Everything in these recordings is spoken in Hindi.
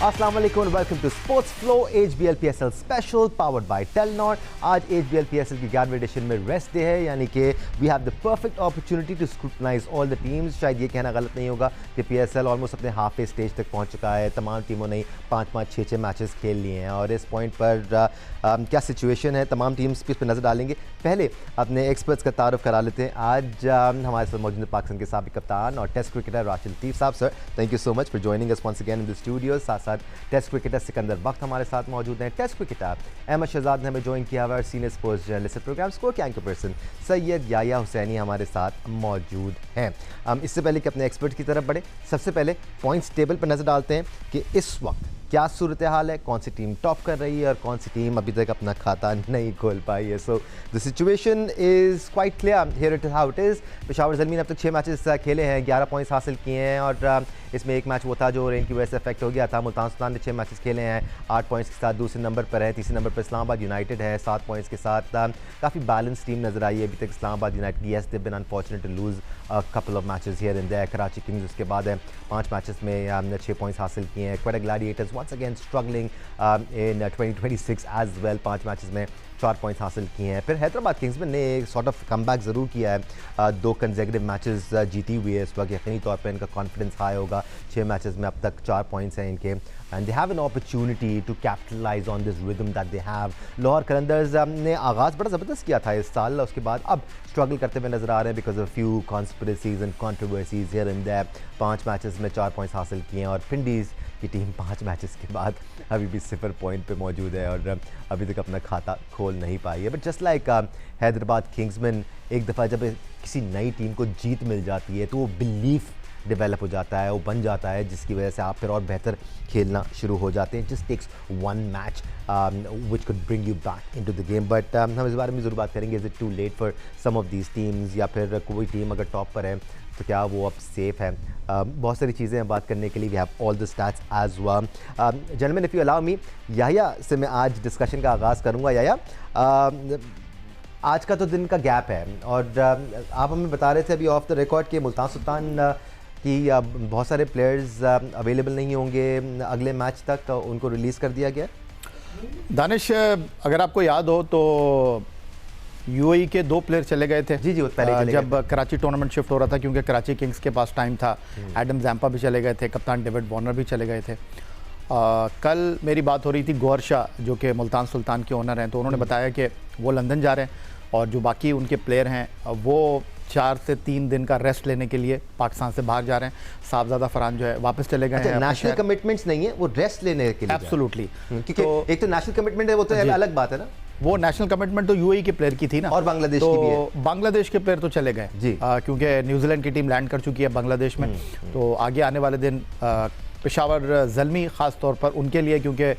अस्सलाम वालेकुम, welcome to sports flow HBL PSL special powered by Telenor. आज HBL PSL की 11वीं एडिशन में रेस्ट डे है, यानी कि we have the perfect opportunity to scrutinize all the teams. शायद ये कहना गलत नहीं होगा कि PSL ऑलमोस्ट अपने हाफ ए स्टेज तक पहुंच चुका है। तमाम टीमों ने 5-5, 6-6 मैचेस खेल लिए हैं और इस पॉइंट पर क्या सिचुएशन है, तमाम टीम्स पे इस पर नज़र डालेंगे। पहले अपने एक्सपर्ट्स का तारुफ करा लेते हैं। आज हमारे साथ मौजूद पाकिस्तान के साबिक कप्तान और टेस्ट क्रिकेटर राशिद लतीफ़ साहब। Sir, thank you so much for joining us once again in the studio. साथ साथ टेस्ट क्रिकेटर सिकंदर बख्त हमारे साथ मौजूद हैं। टेस्ट क्रिकेटर अहमद शहजाद ने हमें ज्वाइन किया हुआ है। Senior sports journalist program score के एंकर पर्सन सैयद याया हुसैनी हमारे साथ मौजूद हैं। इससे पहले कि अपने एक्सपर्ट की तरफ बढ़े, सबसे पहले पॉइंट्स टेबल पर नज़र डालते हैं कि इस वक्त क्या सूरत हाल है, कौन सी टीम टॉप कर रही है और कौन सी टीम अभी तक अपना खाता नहीं खोल पाई है। So the situation is quite clear, here it is how it is. Peshawar Zalmi ने अब तक 6 मैचेस खेले हैं, 11 पॉइंट्स हासिल किए हैं और इसमें एक मैच वो था जो रेन की वजह से अफेक्ट हो गया था। मुल्तान सुल्तान ने 6 मैचेस खेले हैं, 8 पॉइंट्स के साथ दूसरे नंबर पर है। तीसरे नंबर पर इस्लामाबाद यूनाइटेड है 7 पॉइंट्स के साथ। काफ़ी बैलेंस टीम नज़र आई है अभी तक Islamabad United. Yes, they been unfortunate to lose a couple of matches here and there. Karachi Kings उसके बाद है 5 मैचेस में हमने 6 पॉइंट्स हासिल किए हैं। Quetta Gladiators once again struggling in 2026 as well, 5 matches में 4 पॉइंट्स हासिल किए हैं। फिर हैदराबाद किंग्समैन ने एक सॉर्ट ऑफ कमबैक ज़रूर किया है, 2 कंसेक्यूटिव मैचेस जीती हुई है। इस वक्त यकीनी तौर पर इनका कॉन्फिडेंस हाई होगा। 6 मैचेस में अब तक 4 पॉइंट्स हैं इनके and they have an opportunity to capitalize on this rhythm that they have. Lahore Qalandars ने आगाज़ बड़ा ज़बरदस्त किया था इस साल, उसके बाद अब स्ट्रगल करते हुए नज़र आ रहे हैं because of few conspiracies and controversies here and there. 5 matches में 4 पॉइंट्स हासिल किए हैं और पिंडीज़ की टीम 5 मैचेस के बाद अभी भी 0 पॉइंट पे मौजूद है और अभी तक अपना खाता खोल नहीं पाई है। But just like Hyderabad Kingsman, एक दफ़ा जब किसी नई टीम को जीत मिल जाती है तो वो बिलीफ डेवलप हो जाता है, वो बन जाता है, जिसकी वजह से आप फिर और बेहतर खेलना शुरू हो जाते हैं। Just takes 1 match which could bring you back into the game. But हम इस बारे में ज़रूर बात करेंगे, is it too late for some of these teams, या फिर कोई टीम अगर टॉप पर है तो क्या वो अब सेफ है। बहुत सारी चीज़ें हैं बात करने के लिए। We have all the stats as well. Gentleman, if you allow me, याया से मैं आज डिस्कशन का आगाज़ करूँगा। याया, आज का तो दिन का गैप है और आप हमें बता रहे थे अभी ऑफ द रिकॉर्ड कि मुल्तान सुल्तान कि बहुत सारे प्लेयर्स अवेलेबल नहीं होंगे अगले मैच तक, उनको रिलीज़ कर दिया गया। दानिश, अगर आपको याद हो तो यूएई के 2 प्लेयर चले गए थे। जी, वो पहले जब कराची टूर्नामेंट शिफ्ट हो रहा था, क्योंकि कराची किंग्स के पास टाइम था। एडम जैम्पा भी चले गए थे, कप्तान डेविड वार्नर भी चले गए थे। कल मेरी बात हो रही थी गौहर शाह, जो कि मुल्तान सुल्तान के ओनर हैं, तो उन्होंने बताया कि वो लंदन जा रहे हैं और जो बाकी उनके प्लेयर हैं वो 4 से 3 दिन का रेस्ट लेने के लिए पाकिस्तान से बाहर जा रहे हैं। साहबजादा फरहान जो है वापस चले गए हैं। नेशनल कमिटमेंट्स नहीं है, वो रेस्ट लेने के लिए। एब्सोल्युटली, क्योंकि एक तो नेशनल कमिटमेंट है, वो तो अलग बात है ना। वो नेशनल कमिटमेंट तो यूएई के प्लेयर की थी ना, और बांग्लादेश तो की भी है। बांग्लादेश के प्लेयर तो चले गए जी, क्योंकि न्यूजीलैंड की टीम लैंड कर चुकी है बांग्लादेश में। तो आगे आने वाले दिन पेशावर ज़ल्मी ख़ास तौर पर उनके लिए, क्योंकि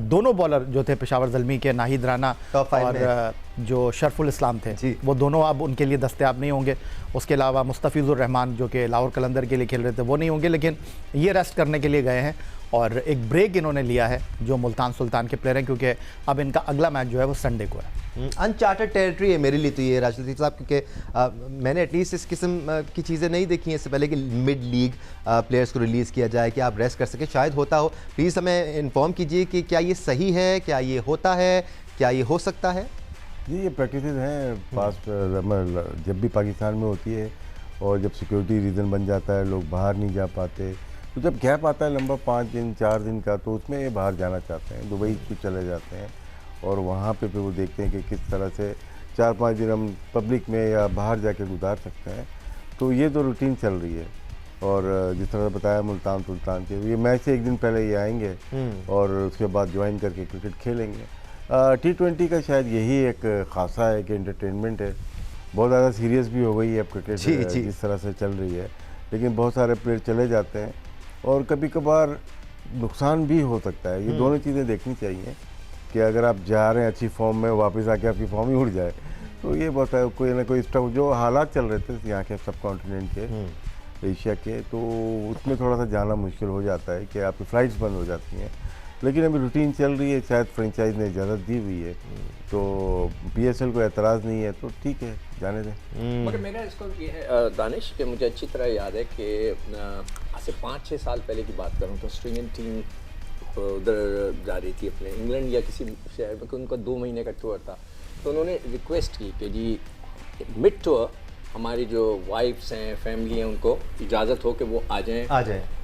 दोनों बॉलर जो थे पेशावर ज़ल्मी के, नाहिद राना और जो शरफुल इस्लाम थे, वो दोनों अब उनके लिए दस्तयाब नहीं होंगे। उसके अलावा मुस्तफ़िज़ुर रहमान जो कि लाहौर कलंदर के लिए खेल रहे थे, वो नहीं होंगे, लेकिन ये रेस्ट करने के लिए गए हैं और एक ब्रेक इन्होंने लिया है जो मुल्तान सुल्तान के प्लेयर हैं, क्योंकि अब इनका अगला मैच जो है वो संडे को है। अनचार्टेड टेरिटरी है मेरे लिए तो ये राशिद लतीफ़ साहब, क्योंकि मैंने एटलीस्ट इस किस्म की चीज़ें नहीं देखी हैं इससे पहले कि मिड लीग प्लेयर्स को रिलीज़ किया जाए कि आप रेस्ट कर सकें। शायद होता हो, प्लीज़ हमें इन्फॉर्म कीजिए कि क्या ये सही है, क्या ये होता है, क्या ये हो सकता है। जी, ये प्रैक्टिसेस हैं पास जब भी पाकिस्तान में होती है, और जब सिक्योरिटी रीज़न बन जाता है, लोग बाहर नहीं जा पाते, तो जब गैप आता है लंबा 5 दिन 4 दिन का, तो उसमें ये बाहर जाना चाहते हैं, दुबई को चले जाते हैं और वहाँ पे फिर वो देखते हैं कि किस तरह से 4-5 दिन हम पब्लिक में या बाहर जाके गुजार सकते हैं। तो ये तो रूटीन चल रही है। और जिस तरह से बताया मुल्तान सुल्तान के, ये मैच से 1 दिन पहले ये आएंगे और उसके बाद ज्वाइन करके क्रिकेट खेलेंगे। T20 का शायद यही एक खासा है कि एंटरटेनमेंट है। बहुत ज़्यादा सीरियस भी हो गई है अब क्रिकेट जिस तरह से चल रही है, लेकिन बहुत सारे प्लेयर चले जाते हैं और कभी कभार नुकसान भी हो सकता है। ये दोनों चीज़ें देखनी चाहिए कि अगर आप जा रहे हैं अच्छी फॉर्म में, वापस आके आपकी फॉर्म ही उड़ जाए, तो ये बहुत है। कोई ना कोई स्टफ जो हालात चल रहे थे यहाँ के सब कॉन्टिनेंट के, एशिया के, तो उसमें थोड़ा सा जाना मुश्किल हो जाता है कि आपकी फ़्लाइट्स बंद हो जाती हैं। लेकिन अभी रूटीन चल रही है, शायद फ्रेंचाइज ने इजाज़त दी हुई है, तो PSL को एतराज़ नहीं है, तो ठीक है, जाने दें। मगर मेरा इसको ये है दानिश, कि मुझे अच्छी तरह याद है कि आज से 5-6 साल पहले की बात करूँ तो ऑस्ट्रेलियन टीम उधर जा रही थी अपने इंग्लैंड या किसी शहर में, उनका 2 महीने का टूर था। तो उन्होंने रिक्वेस्ट की कि जी मिड टूर हमारी जो वाइफ्स हैं, फैमिली हैं, उनको इजाज़त हो कि वो आ जाएं,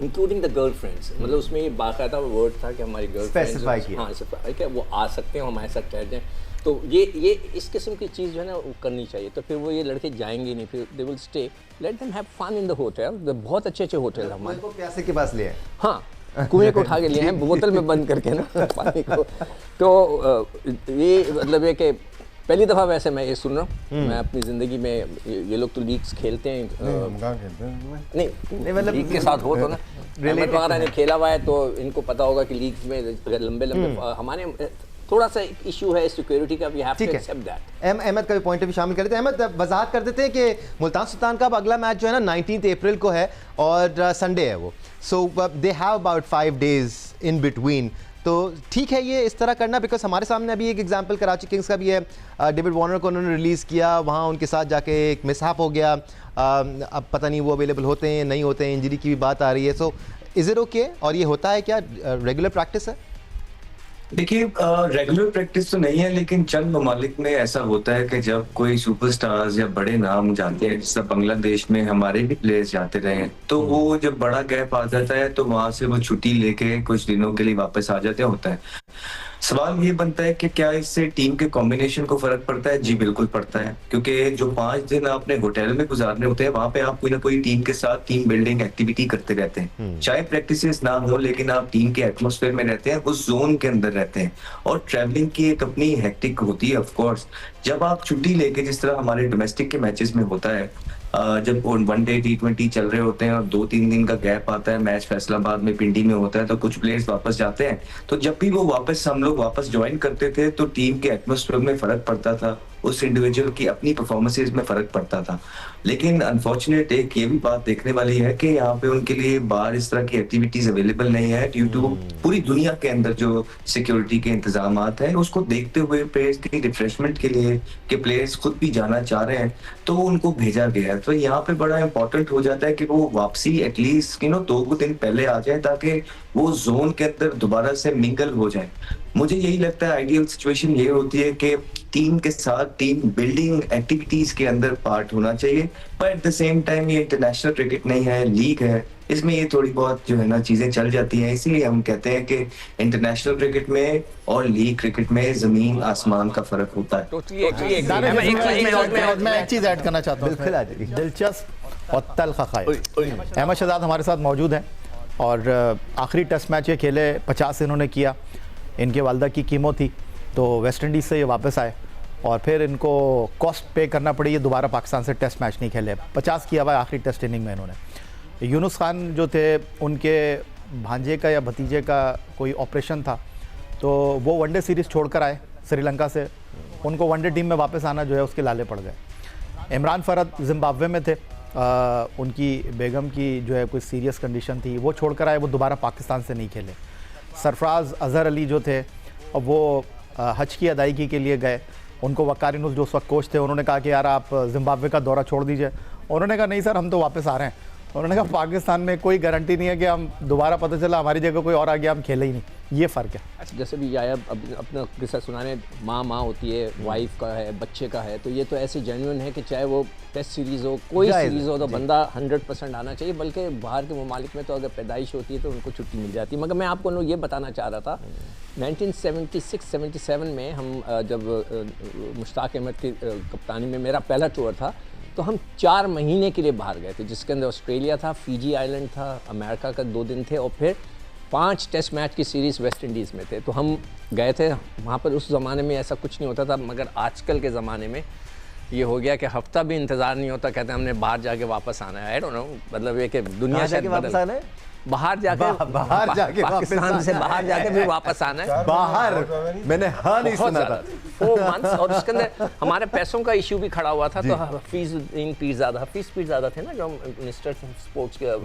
इंक्लूडिंग द गर्लफ्रेंड्स। मतलब उसमें ये बाकायदा वर्ड था कि हमारी गर्लफ्रेंड्स, हाँ स्पेसिफाई किया, वो आ सकते हैं, हमारे साथ ठहर जाएं। तो ये इस किस्म की चीज़ जो है ना वो करनी चाहिए। तो फिर वो ये लड़के जाएंगे नहीं, फिर they will stay, let them have fun in the hotel. बहुत अच्छे अच्छे होटल हमारे को प्यासे के पास लिए, हाँ कुएं को उठा के लिए हैं, बोतल में बंद करके ना पानी को। तो ये मतलब है कि पहली दफ़ा वैसे मैं ये सुन रहा हूँ मैं अपनी ज़िंदगी में। ये लोग तो लीग्स खेलते हैं, नहीं मतलब लीग के साथ हो तो ना, अहमद वगैरह ने खेला हुआ है तो इनको पता होगा कि लीग्स में अगर लंबे हमारे थोड़ा सा इशू है सिक्योरिटी का, we have to accept that. Ahmed का भी पॉइंट ऑफ व्यू शामिल कर देते हैं। अहमद वजाहत कर देते हैं कि मुल्तान सुल्तान का अब अगला मैच जो है ना 19 अप्रैल को है और संडे है वो, so they have about 5 days in between. तो ठीक है ये इस तरह करना, बिकॉज हमारे सामने अभी एक एग्जांपल कराची किंग्स का भी है। डेविड वार्नर को उन्होंने रिलीज़ किया, वहाँ उनके साथ जाके एक मिसहैप हो गया। अब पता नहीं वो अवेलेबल होते हैं नहीं होते हैं, इंजरी की भी बात आ रही है। सो इज़ इट ओके, और ये होता है क्या, रेगुलर प्रैक्टिस है? देखिए रेगुलर प्रैक्टिस तो नहीं है, लेकिन चंद ममालिक में ऐसा होता है कि जब कोई सुपरस्टार्स या बड़े नाम जाते हैं, जैसे बांग्लादेश में हमारे भी प्लेयर्स जाते रहे हैं, तो वो जब बड़ा गैप आ जाता है तो वहां से वो छुट्टी लेके कुछ दिनों के लिए वापस आ जाते होता है। सवाल ये बनता है कि क्या इससे टीम के कॉम्बिनेशन को फर्क पड़ता है? जी बिल्कुल पड़ता है, क्योंकि जो 5 दिन आपने होटल में गुजारने होते हैं वहां पे आप कोई ना कोई टीम के साथ टीम बिल्डिंग एक्टिविटी करते रहते हैं। चाहे प्रैक्टिसेस ना हो, लेकिन आप टीम के एटमॉस्फेयर में रहते हैं, उस जोन के अंदर रहते हैं। और ट्रैवलिंग की एक अपनी हेक्टिक होती है ऑफ कोर्स। जब आप छुट्टी लेके, जिस तरह हमारे डोमेस्टिक के मैचेस में होता है, जब 1 डे T20 चल रहे होते हैं और 2-3 दिन का गैप आता है, मैच फैसलाबाद में पिंडी में होता है, तो कुछ प्लेयर्स वापस जाते हैं। तो जब भी वो हम लोग वापस ज्वाइन करते थे तो टीम के एटमॉस्फेयर में फर्क पड़ता था, उस इंडिविजुअल की अपनी परफॉर्मेंसेज में फर्क पड़ता था। लेकिन अनफॉर्चुनेट एक ये भी बात देखने वाली है कि यहाँ पे उनके लिए बाहर इस तरह की एक्टिविटीज अवेलेबल नहीं है, ड्यू टू पूरी दुनिया के अंदर जो सिक्योरिटी के इंतजाम हैं, उसको देखते हुए प्लेयर्स की रिफ्रेशमेंट के लिए कि प्लेयर्स खुद भी जाना चाह रहे हैं तो उनको भेजा गया है। तो यहाँ पे बड़ा इंपॉर्टेंट हो जाता है कि वो वापसी एटलीस्ट 2 दिन पहले आ जाए, ताकि वो जोन के अंदर दोबारा से मिंगल हो जाए। मुझे यही लगता है आइडियल सिचुएशन ये होती है कि टीम के साथ टीम बिल्डिंग एक्टिविटीज के अंदर पार्ट होना चाहिए, पर एट द सेम टाइम ये इंटरनेशनल क्रिकेट नहीं है, लीग है, इसमें ये थोड़ी बहुत जो है ना चीजें चल जाती हैं। इसीलिए हम कहते हैं कि इंटरनेशनल क्रिकेट में और लीग क्रिकेट में जमीन आसमान का फर्क होता है। मैं एक चीज ऐड करना चाहता हूँ, दिलचस्प और तल्ख ख़ाइश। अहमद शहजाद हमारे साथ मौजूद हैं और आखिरी टेस्ट मैच ये खेले, 50 इन्होंने किया। इनके वालदा की कीमो थी तो वेस्ट इंडीज़ से ये वापस आए और फिर इनको कॉस्ट पे करना पड़ी, ये दोबारा पाकिस्तान से टेस्ट मैच नहीं खेले। 50 किया हुआ आखिरी टेस्ट इनिंग में इन्होंने। यूनुस खान जो थे, उनके भांजे का या भतीजे का कोई ऑपरेशन था, तो वो वनडे सीरीज़ छोड़कर आए श्रीलंका से। उनको वनडे टीम में वापस आना जो है उसके लाले पड़ गए। इमरान फरद जिम्बाब्वे में थे, उनकी बेगम की जो है कोई सीरियस कंडीशन थी, वो छोड़कर आए, वो दोबारा पाकिस्तान से नहीं खेले। सरफराज अजहर अली जो थे, अब वो हज की अदायगी के लिए गए। उनको वकार यूनुस जो उस वक्त कोच थे, उन्होंने कहा कि यार आप जिम्बाब्वे का दौरा छोड़ दीजिए। उन्होंने कहा नहीं सर, हम तो वापस आ रहे हैं। उन्होंने कहा पाकिस्तान में कोई गारंटी नहीं है कि हम दोबारा, पता चला हमारी जगह कोई और आ गया, हम खेले ही नहीं। ये फ़र्क है। जैसे भी आया अपना किस्सा सुनाने, माँ होती है, वाइफ का है, बच्चे का है, तो ये तो ऐसे जेन्युइन है कि चाहे वो टेस्ट सीरीज़ हो, कोई सीरीज़ हो, तो बंदा 100% आना चाहिए। बल्कि बाहर के ममालिक में तो अगर पैदाइश होती है तो उनको छुट्टी मिल जाती है। मगर मैं आपको ये बताना चाह रहा था, 1976-77 में हम जब मुश्ताक अहमद की कप्तानी में मेरा पहला टूर था, तो हम 4 महीने के लिए बाहर गए थे, जिसके अंदर ऑस्ट्रेलिया था, फिजी आइलैंड था, अमेरिका का 2 दिन थे और फिर 5 टेस्ट मैच की सीरीज़ वेस्ट इंडीज़ में थे। तो हम गए थे वहाँ पर। उस ज़माने में ऐसा कुछ नहीं होता था, मगर आजकल के ज़माने में ये हो गया कि हफ्ता भी इंतज़ार नहीं होता, कहते हैं हमने बाहर जाके वापस आना है। आई डोंट नो, मतलब ये कि दुनिया से वापस आना है, बाहर जाके पाकिस्तान से बाहर जाके फिर वापस आना है। बाहर मैंने हाँ नहीं सुना था। 4 months, और उसके अंदर हमारे पैसों का इशू भी खड़ा हुआ था। तो हफीज़ ज़्यादा थे ना, जो मिनिस्टर स्पोर्ट्स के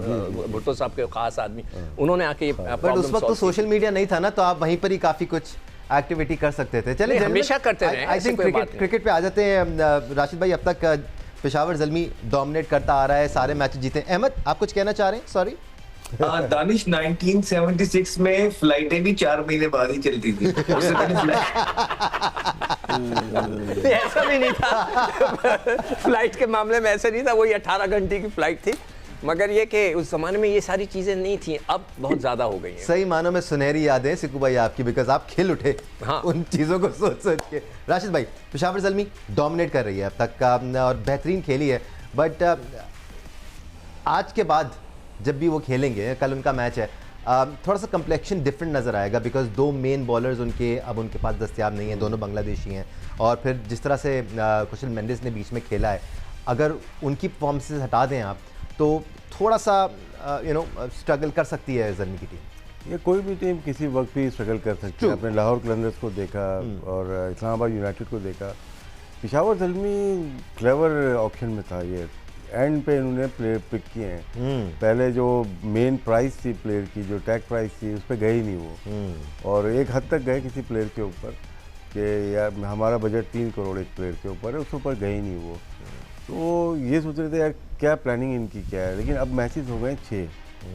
भुट्टो साहब के खास आदमी, उन्होंने आके ये बट उस वक्त तो सोशल मीडिया नहीं था ना, तो आप वहीं पर ही काफ़ी कुछ एक्टिविटी कर सकते थे। चलिए, हमेशा करते रहे। आई थिंक क्रिकेट पे आ जाते हैं। राशिद भाई, अब तक पेशावर ज़ल्मी डोमिनेट करता आ रहा है, सारे मैच जीते। अहमद, आप कुछ कहना चाह रहे हैं? सॉरी। दानिश 1976 में फ्लाइटें भी 4 महीने बाद ही चलती थी। उससे पहले ऐसा भी नहीं था फ्लाइट के मामले में ऐसा नहीं था, वही 18 घंटे की फ्लाइट थी, मगर ये कि उस जमाने में ये सारी चीजें नहीं थी, अब बहुत ज्यादा हो गई हैं। सही मानों में सुनहरी यादें सिकू भाई आपकी, बिकॉज आप खिल उठे हाँ। उन चीज़ों को सोच सोच के। राशिद भाई, पेशावर ज़ल्मी डोमिनेट कर रही है अब तक का और बेहतरीन खेली है, बट आज के बाद जब भी वो खेलेंगे, कल उनका मैच है, थोड़ा सा कम्प्लेक्शन डिफरेंट नज़र आएगा, बिकॉज दो मेन बॉलर्स उनके अब उनके पास दस्तियाब नहीं हैं, दोनों बांग्लादेशी हैं, और फिर जिस तरह से कुशल मेंडिस ने बीच में खेला है, अगर उनकी परफॉर्मेंसेस हटा दें आप तो थोड़ा सा स्ट्रगल कर सकती है ज़ल्मी की टीम। ये कोई भी टीम किसी वक्त भी स्ट्रगल कर सकती है। आपने लाहौर कलंदर्स को देखा और इस्लामाबाद यूनाइटेड को देखा। पेशावर ज़ल्मी क्लेवर ऑप्शन में था, ये एंड पे इन्होंने प्लेयर पिक किए हैं। पहले जो मेन प्राइस थी प्लेयर की, जो टैग प्राइस थी, उस पर गए ही नहीं वो, और एक हद तक गए किसी प्लेयर के ऊपर कि यार हमारा बजट 3 करोड़ एक प्लेयर के ऊपर है, उस ऊपर गए ही नहीं वो। तो ये सोच रहे थे यार क्या प्लानिंग इनकी क्या है, लेकिन अब मैचेस हो गए 6,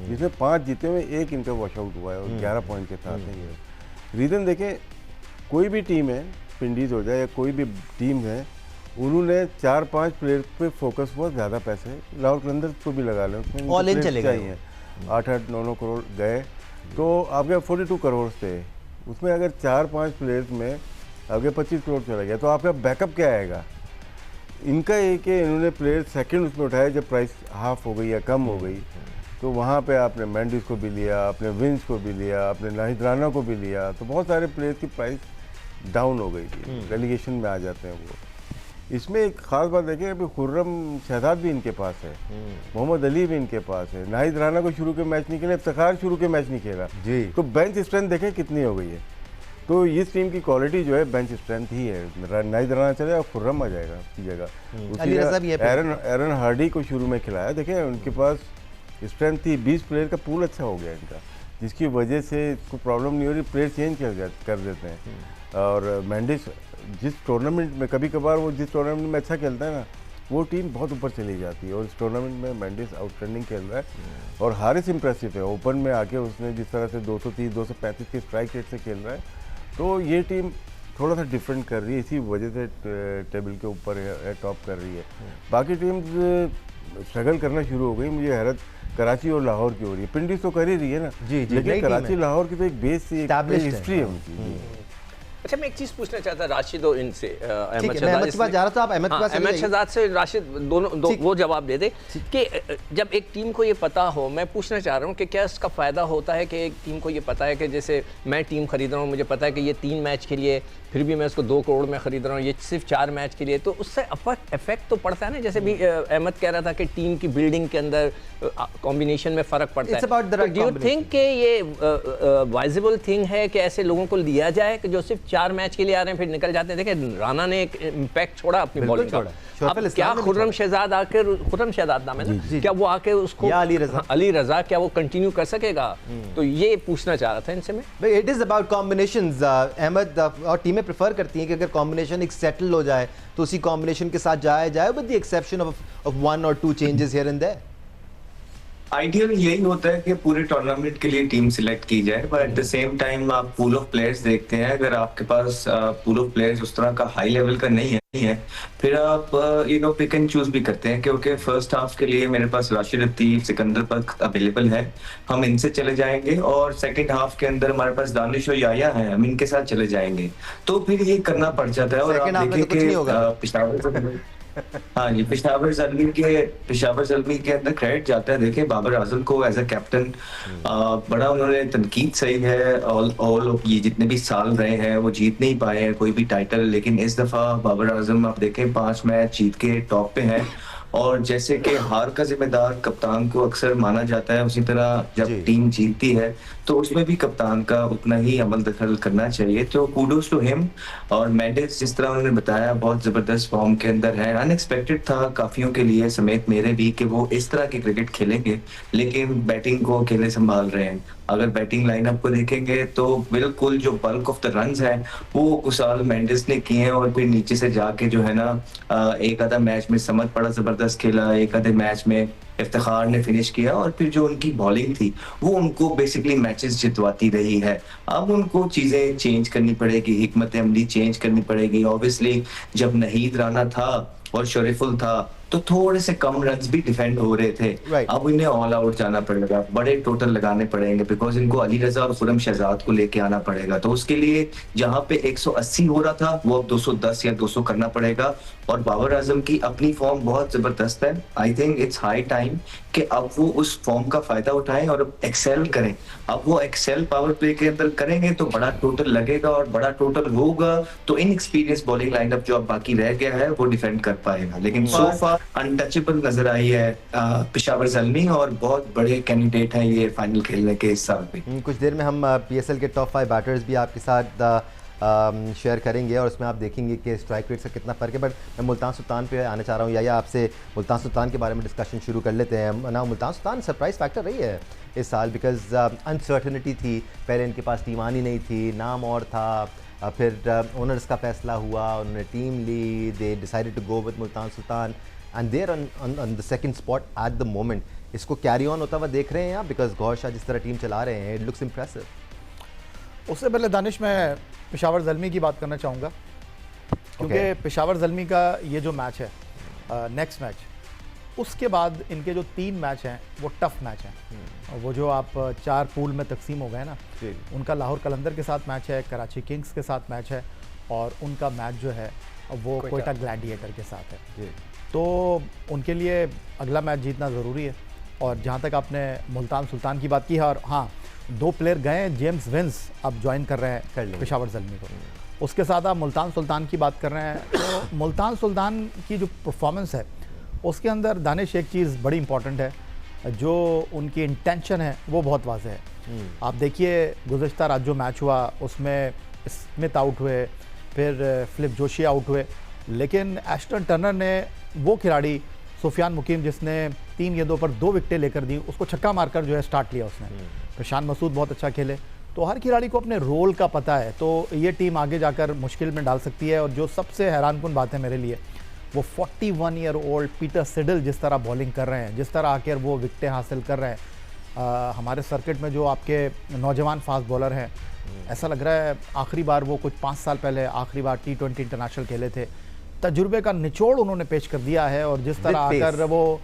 जिसमें 5 जीते हुए, 1 इनका वॉश आउट हुआ है और 11 पॉइंट के साथ नहीं है। रीज़न देखें, कोई भी टीम है, पिंडीज हो जाए या कोई भी टीम है, उन्होंने 4-5 प्लेयर पे फोकस हुआ, ज़्यादा पैसे लाहौर कलंदर्स को भी लगा लें, उसमें ऑल इन चले गए, 8-8, 9-9 करोड़ गए, तो आपके 42 करोड़ थे, उसमें अगर 4-5 प्लेयर्स में आपके 25 करोड़ चला गया, तो आपका बैकअप क्या आएगा? इनका एक है, इन्होंने प्लेयर सेकंड उसमें उठाया जब प्राइस हाफ हो गई या कम हो गई, तो वहाँ पे आपने मेंडिस को भी लिया, आपने विंस को भी लिया, आपने नाहिद राना को भी लिया, तो बहुत सारे प्लेयर्स की प्राइस डाउन हो गई थी, रेलीगेशन में आ जाते हैं वो। इसमें एक ख़ास बात देखें, अभी खुर्रम शहजाद भी इनके पास है, मोहम्मद अली भी इनके पास है, नाहिद राना को शुरू के मैच नहीं खेला, इफ्तिखार शुरू के मैच नहीं खेला जी, तो बेंच स्ट्रेंथ देखें कितनी हो गई है। तो इस टीम की क्वालिटी जो है बेंच स्ट्रेंथ ही है। नाहिद राना चले और खुर्रम आ जाएगा उसकी जगह। एरन हार्डी को शुरू में खिलाया, देखें उनके पास स्ट्रेंथ थी, 20 प्लेयर का पूल अच्छा हो गया इनका, जिसकी वजह से इसको प्रॉब्लम नहीं हो रही, प्लेयर चेंज कर देते हैं। और मेंडिस जिस टूर्नामेंट में, कभी कभार वो जिस टूर्नामेंट में अच्छा खेलता है ना, वो टीम बहुत ऊपर चली जाती है, और इस टूर्नामेंट में मेंडिस आउटस्टैंडिंग खेल रहा है। और हारिस इंप्रेसिव है, ओपन में आके उसने जिस तरह से 230, 235 के स्ट्राइक रेट से खेल रहा है, तो ये टीम थोड़ा सा डिफरेंट कर रही है, इसी वजह से टेबल के ऊपर है, टॉप कर रही है। बाकी टीम्स स्ट्रगल करना शुरू हो गई, मुझे हैरत कराची और लाहौर की हो रही है। पिंडीज तो कर ही रही है ना जी, लेकिन कराची लाहौर की तो एक बेस थी, एक हिस्ट्री है उनकी। अच्छा, मैं एक चीज़ पूछना चाहता राशिद और इनसे, अहमद के पास जा रहा था, आप अहमद के पास अहमद शहजाद से राशिद दोनों वो जवाब दे दे कि जब एक टीम को ये पता हो, मैं पूछना चाह रहा हूँ कि क्या इसका फ़ायदा होता है कि एक टीम को ये पता है कि जैसे मैं टीम खरीद रहा हूँ, मुझे पता है कि ये 3 मैच के लिए, फिर भी मैं उसको 2 करोड़ में खरीद रहा हूँ, ये सिर्फ 4 मैच के लिए, तो उससे इफेक्ट तो पड़ता है ना। जैसे भी अहमद कह रहा था कि टीम की बिल्डिंग के अंदर कॉम्बिनेशन में फ़र्क पड़ता है। डू यू थिंक कि ये वाइजेबल थिंग है कि ऐसे लोगों को लिया जाए कि जो सिर्फ 4 मैच के लिए आ रहे हैं फिर निकल जाते हैं? देखिए राना ने एक इम्पैक्ट छोड़ा अपनी बॉलिंग का, अब क्या खुर्रम शहजाद आकर, खुर्रम शहजाद नाम है ना, क्या वो आके उसको, अली रजा क्या वो कंटिन्यू कर सकेगा? तो ये पूछना चाह रहा था इनसे मैं। भाई it is about combinations. Ahmed और टीमें प्रेफर करती हैं कि अगर कॉम्बिनेशन एक सेटल हो जाए तो उसी कॉम्बिनेशन के साथ जाया जाए, with the exception of 1 or 2 changes here and there. Ideal यही होता है कि पूरे टूर्नामेंट के लिए टीम सिलेक्ट की जाए, पर एट द सेम टाइम आप पूल ऑफ प्लेयर्स देखते हैं, अगर आपके पास पूल ऑफ प्लेयर्स उस तरह का हाई लेवल का नहीं है, फिर आप पिक एंड चूज भी करते हैं, क्योंकि फर्स्ट हाफ के लिए मेरे पास राशिद लतीफ, सिकंदर पक अवेलेबल है, हम इनसे चले जाएंगे, और सेकंड हाफ के अंदर हमारे पास दानिश और याया हैं, हम इनके साथ चले जाएंगे, तो फिर ये करना पड़ जाता है। और आप देखें हाँ जी, पेशावर ज़ल्मी के अंदर क्रेडिट जाता है। देखिए बाबर आजम को एज अ कैप्टन बड़ा उन्होंने तनकीद सही है, ऑल ये जितने भी साल रहे हैं वो जीत नहीं पाए हैं कोई भी टाइटल, लेकिन इस दफा बाबर आजम आप देखें 5 मैच जीत के टॉप पे हैं, और जैसे कि हार का जिम्मेदार कप्तान को अक्सर माना जाता है, उसी तरह जब टीम जीतती है तो उसमें भी कप्तान का उतना ही अमल दखल करना चाहिए। तो कूडोस टू हिम। और मेंडिस जिस तरह उन्होंने बताया बहुत जबरदस्त फॉर्म के अंदर है, अनएक्सपेक्टेड था काफियों के लिए समेत मेरे भी कि वो इस तरह के क्रिकेट खेलेंगे, लेकिन बैटिंग को अकेले संभाल रहे हैं। अगर बैटिंग लाइनअप को देखेंगे तो बिल्कुल जो बल्क ऑफ द रन्स है वो कुशाल मेंडिस ने किए हैं, और फिर नीचे से जाके जो है ना एक आधा मैच में समझ बड़ा जबरदस्त खेला, एक आधे मैच में इफ्तिखार ने फिनिश किया, और फिर जो उनकी बॉलिंग थी वो उनको बेसिकली मैचेस जितवाती रही है। अब उनको चीजें चेंज करनी पड़ेगी, हिकमत अमली चेंज करनी पड़ेगी। ऑब्वियसली जब नहीद राना था और शरीफुल था तो थोड़े से कम रन्स भी डिफेंड हो रहे थे। Right. अब इन्हें ऑल आउट जाना पड़ेगा, बड़े टोटल लगाने पड़ेंगे, बिकॉज इनको अली रजा और खुरम शहजाद को लेके आना पड़ेगा। तो उसके लिए जहां पे 180 हो रहा था वो अब 210 या 200 करना पड़ेगा। और बाबर आजम की अपनी फॉर्म बहुत जबरदस्त है। I think it's high time कि अब वो उस फॉर्म का फायदा उठाएं और एक्सेल करें। अब वो एक्सेल पावर प्ले के अंदर करेंगे तो बड़ा टोटल लगेगा, और बड़ा टोटल होगा तो इनएक्सपीरियंस बॉलिंग लाइनअप जो अब बाकी रह गया है वो डिफेंड कर पाएगा। लेकिन सो फार अनटचेबल नजर आई है पेशावर ज़ल्मी, और बहुत बड़े कैंडिडेट हैं ये फाइनल खेलने के इस साल भी। कुछ देर में हम PSL के टॉप 5 बैटर्स भी आपके साथ शेयर करेंगे और उसमें आप देखेंगे कि स्ट्राइक रेट से कितना फ़र्क है। बट मैं मुल्तान सुल्तान पे आना चाह रहा हूँ, या आपसे मुल्तान सुल्तान के बारे में डिस्कशन शुरू कर लेते हैं ना। मुल्तान सुल्तान सरप्राइज फैक्टर रही है इस साल, बिकॉज अनसर्टनिटी थी, पहले इनके पास टीम आनी नहीं थी, नाम और था, फिर ओनर्स का फैसला हुआ, उन्होंने टीम ली, they decided to go with Multan Sultan and there on the second spot at the moment. इसको कैरी ऑन होता हुआ देख रहे हैं आप, बिकॉज गौर शाह जिस तरह टीम चला रहे हैं, इट लुक्स इम्प्रेसिव। उससे पहले दानिश मैं पेशावर ज़ल्मी की बात करना चाहूँगा, क्योंकि पेशावर ज़ल्मी का ये जो मैच है नेक्स्ट मैच, उसके बाद इनके जो 3 मैच हैं वो टफ मैच हैं। वो जो आप 4 पूल में तकसीम हो गए ना, उनका लाहौर कलंदर के साथ मैच है, कराची किंग्स के साथ मैच है, और उनका मैच जो है वो कोयटा ग्लैडिएटर के साथ है। तो उनके लिए अगला मैच जीतना ज़रूरी है। और जहाँ तक आपने मुल्तान सुल्तान की बात की है, और हाँ 2 प्लेयर गए, जेम्स विंस अब ज्वाइन कर रहे हैं पेशावर ज़ल्मी को, उसके साथ आप मुल्तान सुल्तान की बात कर रहे हैं। तो मुल्तान सुल्तान की जो परफॉर्मेंस है उसके अंदर दानिश एक चीज़ बड़ी इंपॉर्टेंट है, जो उनकी इंटेंशन है वो बहुत वाज़ेह है। आप देखिए गुज़श्ता रात जो मैच हुआ उसमें स्मिथ आउट हुए, फिर फिलिप जोशी आउट हुए, लेकिन एस्टन टर्नर ने वो खिलाड़ी सुफियान मुकीम जिसने 3 गेंदों पर 2 विकेटें लेकर दी, उसको छक्का मारकर जो है स्टार्ट लिया उसने। प्रशांत मसूद बहुत अच्छा खेले। तो हर खिलाड़ी को अपने रोल का पता है, तो ये टीम आगे जाकर मुश्किल में डाल सकती है। और जो सबसे हैरानकुन बात है मेरे लिए, वो 41 ईयर ओल्ड पीटर सिडल जिस तरह बॉलिंग कर रहे हैं, जिस तरह आकर वो विकेटें हासिल कर रहे हैं। हमारे सर्किट में जो आपके नौजवान फास्ट बॉलर हैं, ऐसा लग रहा है आखिरी बार वो कुछ 5 साल पहले आखिरी बार T20 इंटरनेशनल खेले थे। तजुर्बे का निचोड़ उन्होंने पेश कर दिया है, और जिस तरह आकर वो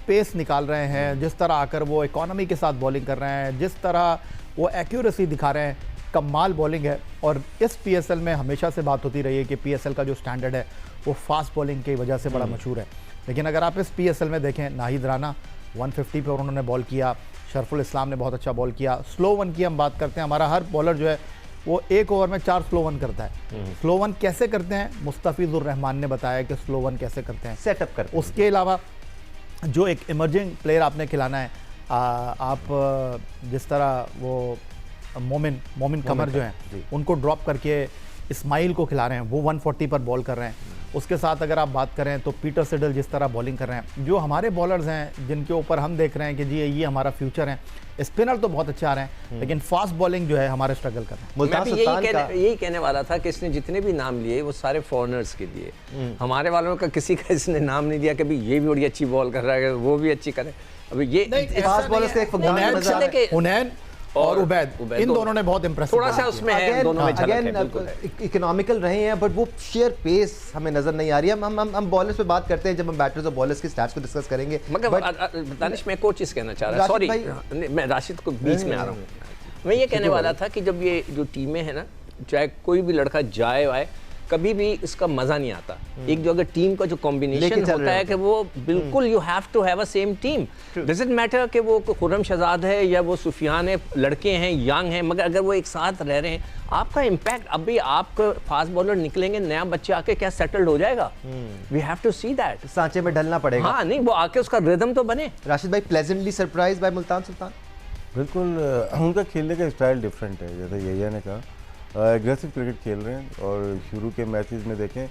पेस निकाल रहे हैं, जिस तरह आकर वो इकॉनमी के साथ बॉलिंग कर रहे हैं, जिस तरह वो एक्यूरेसी दिखा रहे हैं, कमाल बॉलिंग है। और इस PSL में हमेशा से बात होती रही है कि PSL का जो स्टैंडर्ड है वो फास्ट बॉलिंग की वजह से बड़ा मशहूर है। लेकिन अगर आप इस PSL में देखें, नाहिद राना 150 पर उन्होंने बॉल किया, शरफुल इस्लाम ने बहुत अच्छा बॉल किया। स्लो वन की हम बात करते हैं, हमारा हर बॉलर जो है वो 1 ओवर में 4 स्लो वन करता है। स्लो वन कैसे करते हैं, मुस्तफिजुर रहमान ने बताया कि स्लो वन कैसे करते हैं, सेटअप करते हैं। उसके अलावा जो एक इमर्जिंग प्लेयर आपने खिलाना है, आप जिस तरह वो मोमिन कमर जो हैं उनको ड्रॉप करके इस्माइल को खिला रहे हैं, वो 140 पर बॉल कर रहे हैं। उसके साथ अगर आप बात करें तो पीटर सिडल जिस तरह बॉलिंग कर रहे हैं, जो हमारे बॉलर्स हैं जिनके ऊपर हम देख रहे हैं कि जी ये हमारा फ्यूचर है। स्पिनर तो बहुत अच्छा आ रहे हैं, लेकिन फास्ट बॉलिंग जो है हमारे स्ट्रगल कर रहे हैं। मैं भी यही कहने वाला था कि इसने जितने भी नाम लिए वो सारे फॉरनर्स के लिए, हमारे वालों का किसी का इसने नाम नहीं दिया कि भाई ये भी बड़ी अच्छी बॉल कर रहा है, वो भी अच्छी करे। अभी ये फास्ट बॉलर्स का एक हुनैन और उबैद, इन दोनों ने बहुत इंप्रेसिव थोड़ा सा उसमें है, दोनों में झलक है, बिल्कुल है। इकोनॉमिकल रहे हैं, बट वो शेयर पेस हमें नजर नहीं आ रही है। हम बॉलर्स पे बात करते हैं जब हम बैटर्स और बॉलर्स की स्टैट्स को डिस्कस करेंगे। मगर दानिश मैं एक और चीज़ कहना चाह रहा, सॉरी मैं राशिद को बीच में आ रहा हूँ। मैं ये कहने वाला था कि जब ये जो टीमें हैं ना, चाहे कोई भी लड़का जाए आए, कभी भी इसका मजा नहीं आता। एक जो अगर टीम का जो कॉम्बिनेशन होता है कि वो बिल्कुल you have to have a same team, doesn't matter कि वो खुर्रम शहजाद है या वो सुफियान है, लड़के हैं, यंग हैं, मगर अगर वो एक साथ रह रहे हैं, आपका इम्पैक्ट, अभी आपका फास्ट बॉलर निकलेंगे, नया बच्चा आके क्या सेटल्ड हो जाएगा। We have to see that, सांचे में ढलना पड़ेगा। हाँ नहीं, वो आके उसका रिदम तो बने। राशिद भाई, pleasantly surprise by Multan Sultan. बिल्कुल, उनका खेलने का स्टाइल डिफरेंट है, जैसा यहिया ने कहा, एग्रेसिव क्रिकेट खेल रहे हैं। और शुरू के मैचेस में देखें,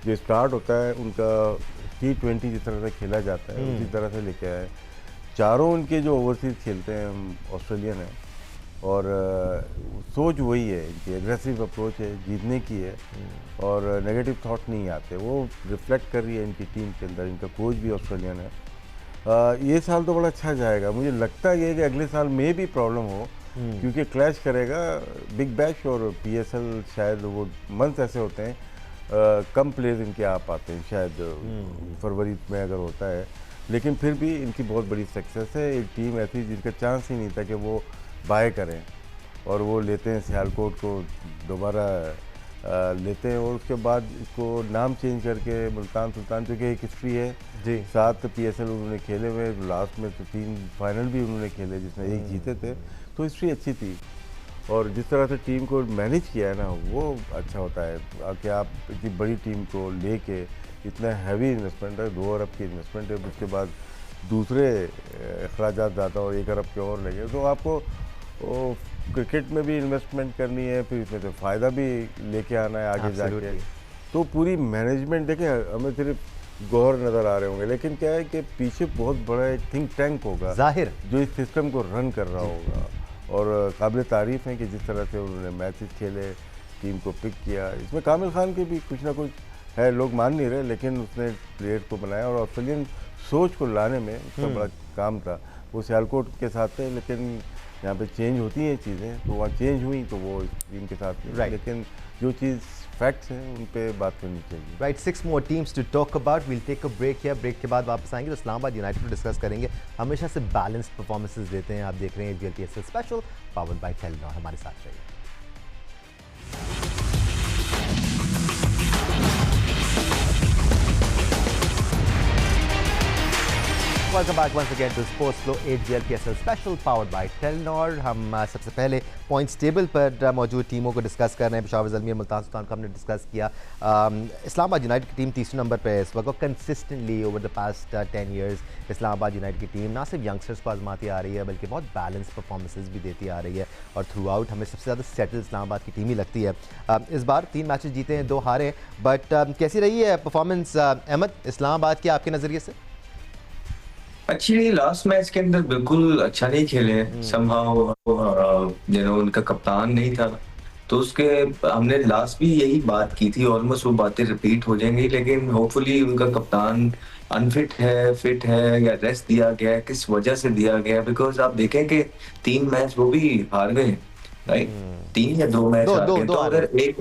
जो स्टार्ट होता है उनका T20 जिस तरह से खेला जाता है उसी तरह से लेके आए। चारों उनके जो ओवरसीज खेलते हैं ऑस्ट्रेलियन है, और सोच वही है, इनकी एग्रेसिव अप्रोच है, जीतने की है और नेगेटिव थॉट नहीं आते, वो रिफ्लेक्ट कर रही है इनकी टीम के अंदर। इनका कोच भी ऑस्ट्रेलियन है। ये साल तो बड़ा अच्छा जाएगा। मुझे लगता है कि अगले साल में भी प्रॉब्लम हो, क्योंकि क्लैश करेगा बिग बैश और PSL। शायद वो मंथ ऐसे होते हैं कम प्लेयर्स इनके आ पाते हैं, शायद फरवरी में अगर होता है, लेकिन फिर भी इनकी बहुत बड़ी सक्सेस है। एक टीम ऐसी जिनका चांस ही नहीं था कि वो बाय करें और वो लेते हैं सियालकोट को दोबारा लेते हैं और उसके बाद इसको नाम चेंज करके मुल्तान सुल्तान, चूँकि एक हिस्ट्री है जी। 7 PSL उन्होंने खेले हुए, लास्ट में तो 3 फाइनल भी उन्होंने खेले जिसमें एक जीते थे, तो हिस्ट्री अच्छी थी। और जिस तरह से टीम को मैनेज किया है ना, वो अच्छा होता है कि आप इतनी बड़ी टीम को लेके, इतना हैवी इन्वेस्टमेंट है, 2 अरब की इन्वेस्टमेंट है, उसके बाद दूसरे अखराजात ज़्यादा और 1 अरब के और लगे, तो आपको क्रिकेट में भी इन्वेस्टमेंट करनी है, फिर इसमें से फ़ायदा भी लेके आना है आगे जाके। तो पूरी मैनेजमेंट देखें, हमें सिर्फ गौर नज़र आ रहे होंगे, लेकिन क्या है कि पीछे बहुत बड़ा एक थिंक टैंक होगा जाहिर जो इस सिस्टम को रन कर रहा होगा। और काबिल तारीफ़ है कि जिस तरह से उन्होंने मैचेस खेले, टीम को पिक किया। इसमें कामिल खान के भी कुछ ना कुछ है, लोग मान नहीं रहे, लेकिन उसने प्लेयर को बनाया और ऑस्ट्रेलियन सोच को लाने में उसका बड़ा काम था। वो सियालकोट के साथ थे, लेकिन यहाँ पे चेंज होती हैं चीज़ें, तो वहाँ चेंज हुई तो वो इस टीम के साथ नहीं। लेकिन जो चीज़ फैक्ट्स हैं उन पे बात करनी चाहिए। Right, 6 more teams to talk about. We'll take a break here. Break के बाद वापस आएंगे तो इस्लामाबाद यूनाइटेड को डिस्कस करेंगे। हमेशा से बैलेंस्ड परफॉर्मेंसेस देते हैं। आप देख रहे हैं HBL PSL special powered by Telenor. हमारे साथ रहिए। Welcome back once again to sports flow HBL PSL special powered by Telenor. हम सबसे पहले पॉइंट्स टेबल पर मौजूद टीमों को डिस्कस कर रहे हैं। पेशावर ज़ल्मी और मुल्तान सुल्तान को हमने डिस्कस किया। इस्लामाबाद यूनाइटेड की टीम तीसरे नंबर पर है इस वक्त। Consistently over the past 10 years Islamabad United की टीम ना सिर्फ यंगस्टर्स को आजमाती आ रही है, बल्कि बहुत बैलेंस परफॉर्मेंसेज भी देती आ रही है और थ्रू आउट हमें सबसे ज़्यादा सेटल इस्लामाबाद की टीम ही लगती है। इस बार 3 मैचेस जीते हैं, 2 हारे, बट कैसी रही है परफॉर्मेंस अहमद इस्लामाबाद की आपके नज़रिए से? एक्चुअली लास्ट मैच के अंदर बिल्कुल अच्छा नहीं खेले समहाउ उनका कप्तान नहीं था, तो उसके हमने लास्ट भी यही बात की थी, ऑलमोस्ट वो बातें रिपीट हो जाएंगी, लेकिन होपफुली उनका कप्तान अनफिट है, फिट है या रेस्ट दिया गया है, किस वजह से दिया गया, बिकॉज आप देखें कि 3 मैच वो भी हार गए, राइट? 3 या 2 मैच हार गए, तो अगर एक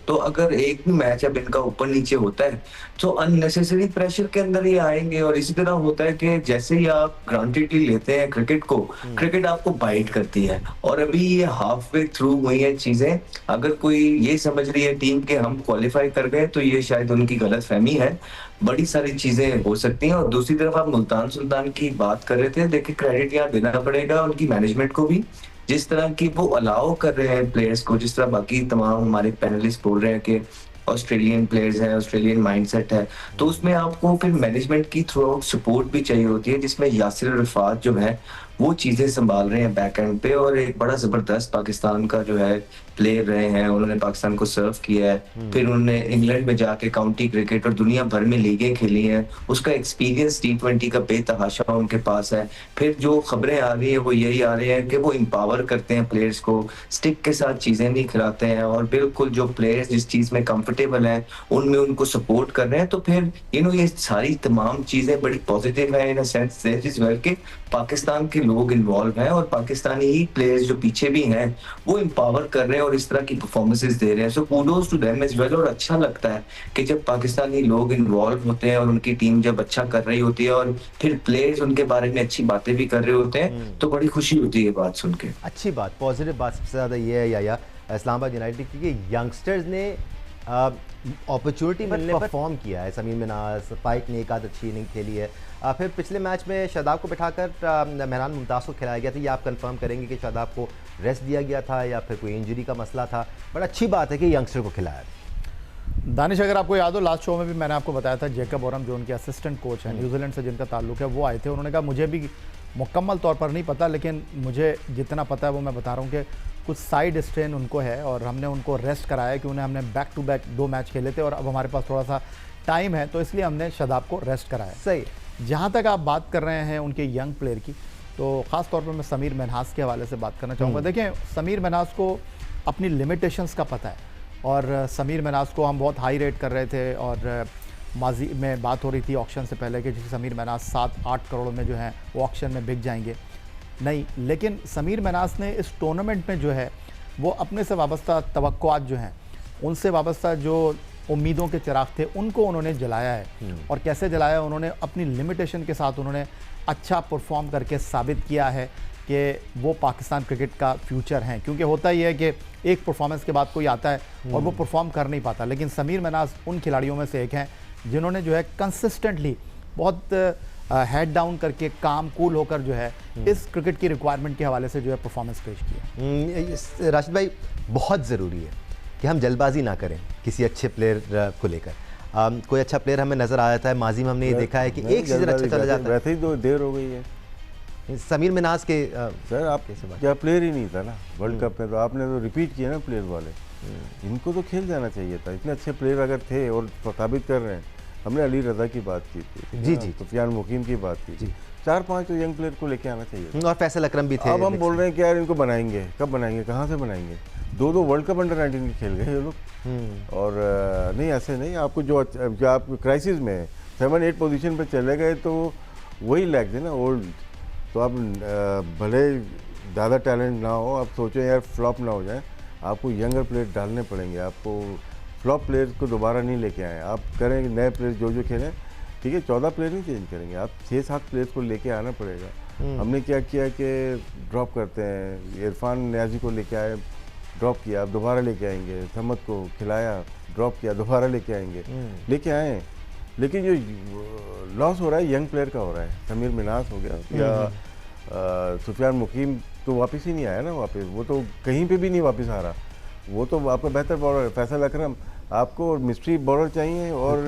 तो अगर एक भी मैच अब इनका ऊपर नीचे होता है तो अननेसेसरी प्रेशर के अंदर ही आएंगे। और इसी तरह होता है कि जैसे ही आप ग्रांटेडली लेते हैं क्रिकेट को, क्रिकेट आपको बाइट करती है। और अभी ये हाफ वे थ्रू हुई है चीजें। अगर कोई ये समझ रही है टीम के हम क्वालिफाई कर गए, तो ये शायद उनकी गलत फहमी है। बड़ी सारी चीजें हो सकती हैं। और दूसरी तरफ आप मुल्तान सुल्तान की बात कर रहे थे, देखिए क्रेडिट यहाँ देना पड़ेगा उनकी मैनेजमेंट को भी, जिस तरह की वो अलाउ कर रहे हैं प्लेयर्स को, जिस तरह बाकी तमाम हमारे पैनलिस्ट बोल रहे हैं कि ऑस्ट्रेलियन प्लेयर्स हैं, ऑस्ट्रेलियन माइंडसेट है, तो उसमें आपको फिर मैनेजमेंट की थ्रू आउट सपोर्ट भी चाहिए होती है, जिसमें यासिर अरफात जो है वो चीजें संभाल रहे हैं बैक एंड पे। और एक बड़ा जबरदस्त पाकिस्तान का जो है प्लेयर रहे हैं, उन्होंने पाकिस्तान को सर्व किया है, फिर उन्होंने इंग्लैंड में जाके काउंटी क्रिकेट और दुनिया भर में लीगें खेली हैं, उसका एक्सपीरियंस T20 का बेतहाशा उनके पास है। फिर जो खबरें आ रही है वो यही आ रही है कि वो एम्पावर करते हैं प्लेयर्स को, स्टिक के साथ चीजें नहीं खिलाते हैं, और बिल्कुल जो प्लेयर्स जिस चीज में कंफर्टेबल हैं उनमें उनको सपोर्ट कर रहे हैं। तो फिर ये सारी तमाम चीजें बड़ी पॉजिटिव है इन अ सेंस इज वेल कि पाकिस्तान के लोग इन्वॉल्व हैं और पाकिस्तानी ही प्लेयर्स जो पीछे भी हैं वो एम्पावर कर रहे हैं और इस तरह की परफॉर्मेंसेस दे रहे हैं। So kudos to them as well. और अच्छा लगता है कि जब पाकिस्तानी लोग इन्वॉल्व होते हैं और उनकी टीम जब अच्छा कर रही होती है और फिर प्लेयर्स उनके बारे में अच्छी बातें भी कर रहे होते हैं, तो बड़ी खुशी होती है बात सुन के। अच्छी बात, पॉजिटिव बात सबसे ज़्यादा ये है या इस्लामाबाद यूनाइटेड की यंगस्टर्स ने अपॉर्चुनिटी मिलने पर परफॉर्म किया है। समीर मिनाज फाइट ने एक आध अच्छी इनिंग खेली है। फिर पिछले मैच में शादाब को बिठाकर मेहरान मुमताज़ को खिलाया गया था। ये आप कंफर्म करेंगे कि शादाब को रेस्ट दिया गया था या फिर कोई इंजरी का मसला था? बड़ा अच्छी बात है कि यंगस्टर को खिलाया। दानिश, अगर आपको याद हो लास्ट शो में भी मैंने आपको बताया था जेकब ओरम जो उनके असिस्टेंट कोच हैं न्यूजीलैंड से जिनका ताल्लुक है, वो आए थे। उन्होंने कहा मुझे भी मुकम्मल तौर पर नहीं पता, लेकिन मुझे जितना पता है वो मैं बता रहा हूँ कि कुछ साइड स्ट्रेन उनको है और हमने उनको रेस्ट कराया कि उन्हें हमने बैक टू बैक 2 मैच खेले थे और अब हमारे पास थोड़ा सा टाइम है, तो इसलिए हमने शादाब को रेस्ट कराया। सही। जहाँ तक आप बात कर रहे हैं उनके यंग प्लेयर की, तो ख़ास तौर पर मैं समीर मनहास के हवाले से बात करना चाहूँगा। देखें, समीर मनहास को अपनी लिमिटेशंस का पता है और समीर मनहास को हम बहुत हाई रेट कर रहे थे और माजी में बात हो रही थी ऑक्शन से पहले कि जैसे समीर मनहास 7-8 करोड़ में जो है वो ऑक्शन में बिक जाएंगे, नहीं, लेकिन समीर मनहास ने इस टूर्नामेंट में जो है वो अपने से वाबस्ता तवक्कुआत जो हैं, उनसे वाबस्ता जो उम्मीदों के चिराग थे उनको उन्होंने जलाया है। और कैसे जलाया, उन्होंने अपनी लिमिटेशन के साथ उन्होंने अच्छा परफॉर्म करके साबित किया है कि वो पाकिस्तान क्रिकेट का फ्यूचर हैं। क्योंकि होता ही है कि एक परफॉर्मेंस के बाद कोई आता है और वो परफॉर्म कर नहीं पाता, लेकिन समीर मनहास उन खिलाड़ियों में से एक हैं जिन्होंने जो है कंसिस्टेंटली बहुत हेड डाउन करके काम कूल होकर जो है इस क्रिकेट की रिक्वायरमेंट के हवाले से जो है परफॉर्मेंस पेश किया। राशिद भाई, बहुत ज़रूरी है कि हम जल्दबाजी ना करें किसी अच्छे प्लेयर को लेकर। कोई अच्छा प्लेयर हमें नज़र आ जाता है, माजी में हमने ये देखा है कि एक सीजन अच्छा चला जाता है, वैसे ही तो देर हो गई है। समीर मनहास के सर आप क्या प्लेयर ही नहीं था ना वर्ल्ड कप में, तो आपने तो रिपीट किया ना प्लेयर वाले, इनको तो खेल जाना चाहिए था। इतने अच्छे प्लेयर अगर थे और साबित कर रहे हैं, हमने अली रजा की बात की थी, जी जी, सुफियान मुकीम की बात की थी, 4-5 तो यंग प्लेयर को लेके आना चाहिए। और फैसल अकरम भी थे। अब हम बोल रहे हैं कि यार इनको बनाएंगे, कब बनाएंगे, कहाँ से बनाएंगे? 2 वर्ल्ड कप अंडर 19 के खेल गए ये लोग। और नहीं, ऐसे नहीं, आपको जो आप क्राइसिस में 7-8 पोजीशन पे चले गए तो वही लैग थे ना ओल्ड। तो आप भले ज़्यादा टैलेंट ना हो, आप सोचें यार फ्लॉप ना हो जाए, आपको यंगर प्लेयर डालने पड़ेंगे। आपको फ्लॉप प्लेयर्स को दोबारा नहीं लेके आए, आप करेंगे नए प्लेयर जो खेलें, ठीक है, 14 प्लेयर नहीं चेंज करेंगे, आप 6-7 प्लेयर्स को लेके आना पड़ेगा। हमने क्या किया कि ड्रॉप करते हैं, इरफान नियाजी को लेके आए, ड्रॉप किया, अब दोबारा लेके आएंगे, समद को खिलाया, ड्रॉप किया, दोबारा लेके आएंगे, लेके आए। लेकिन जो लॉस हो रहा है यंग प्लेयर का हो रहा है। समीर मनहास हो गया या सुफियान मुकीम तो वापस ही नहीं आया ना, वापस वो तो कहीं पे भी नहीं वापस आ रहा। वो तो आपका बेहतर बॉलर है फैसल अकरम, आपको मिस्ट्री बॉलर चाहिए और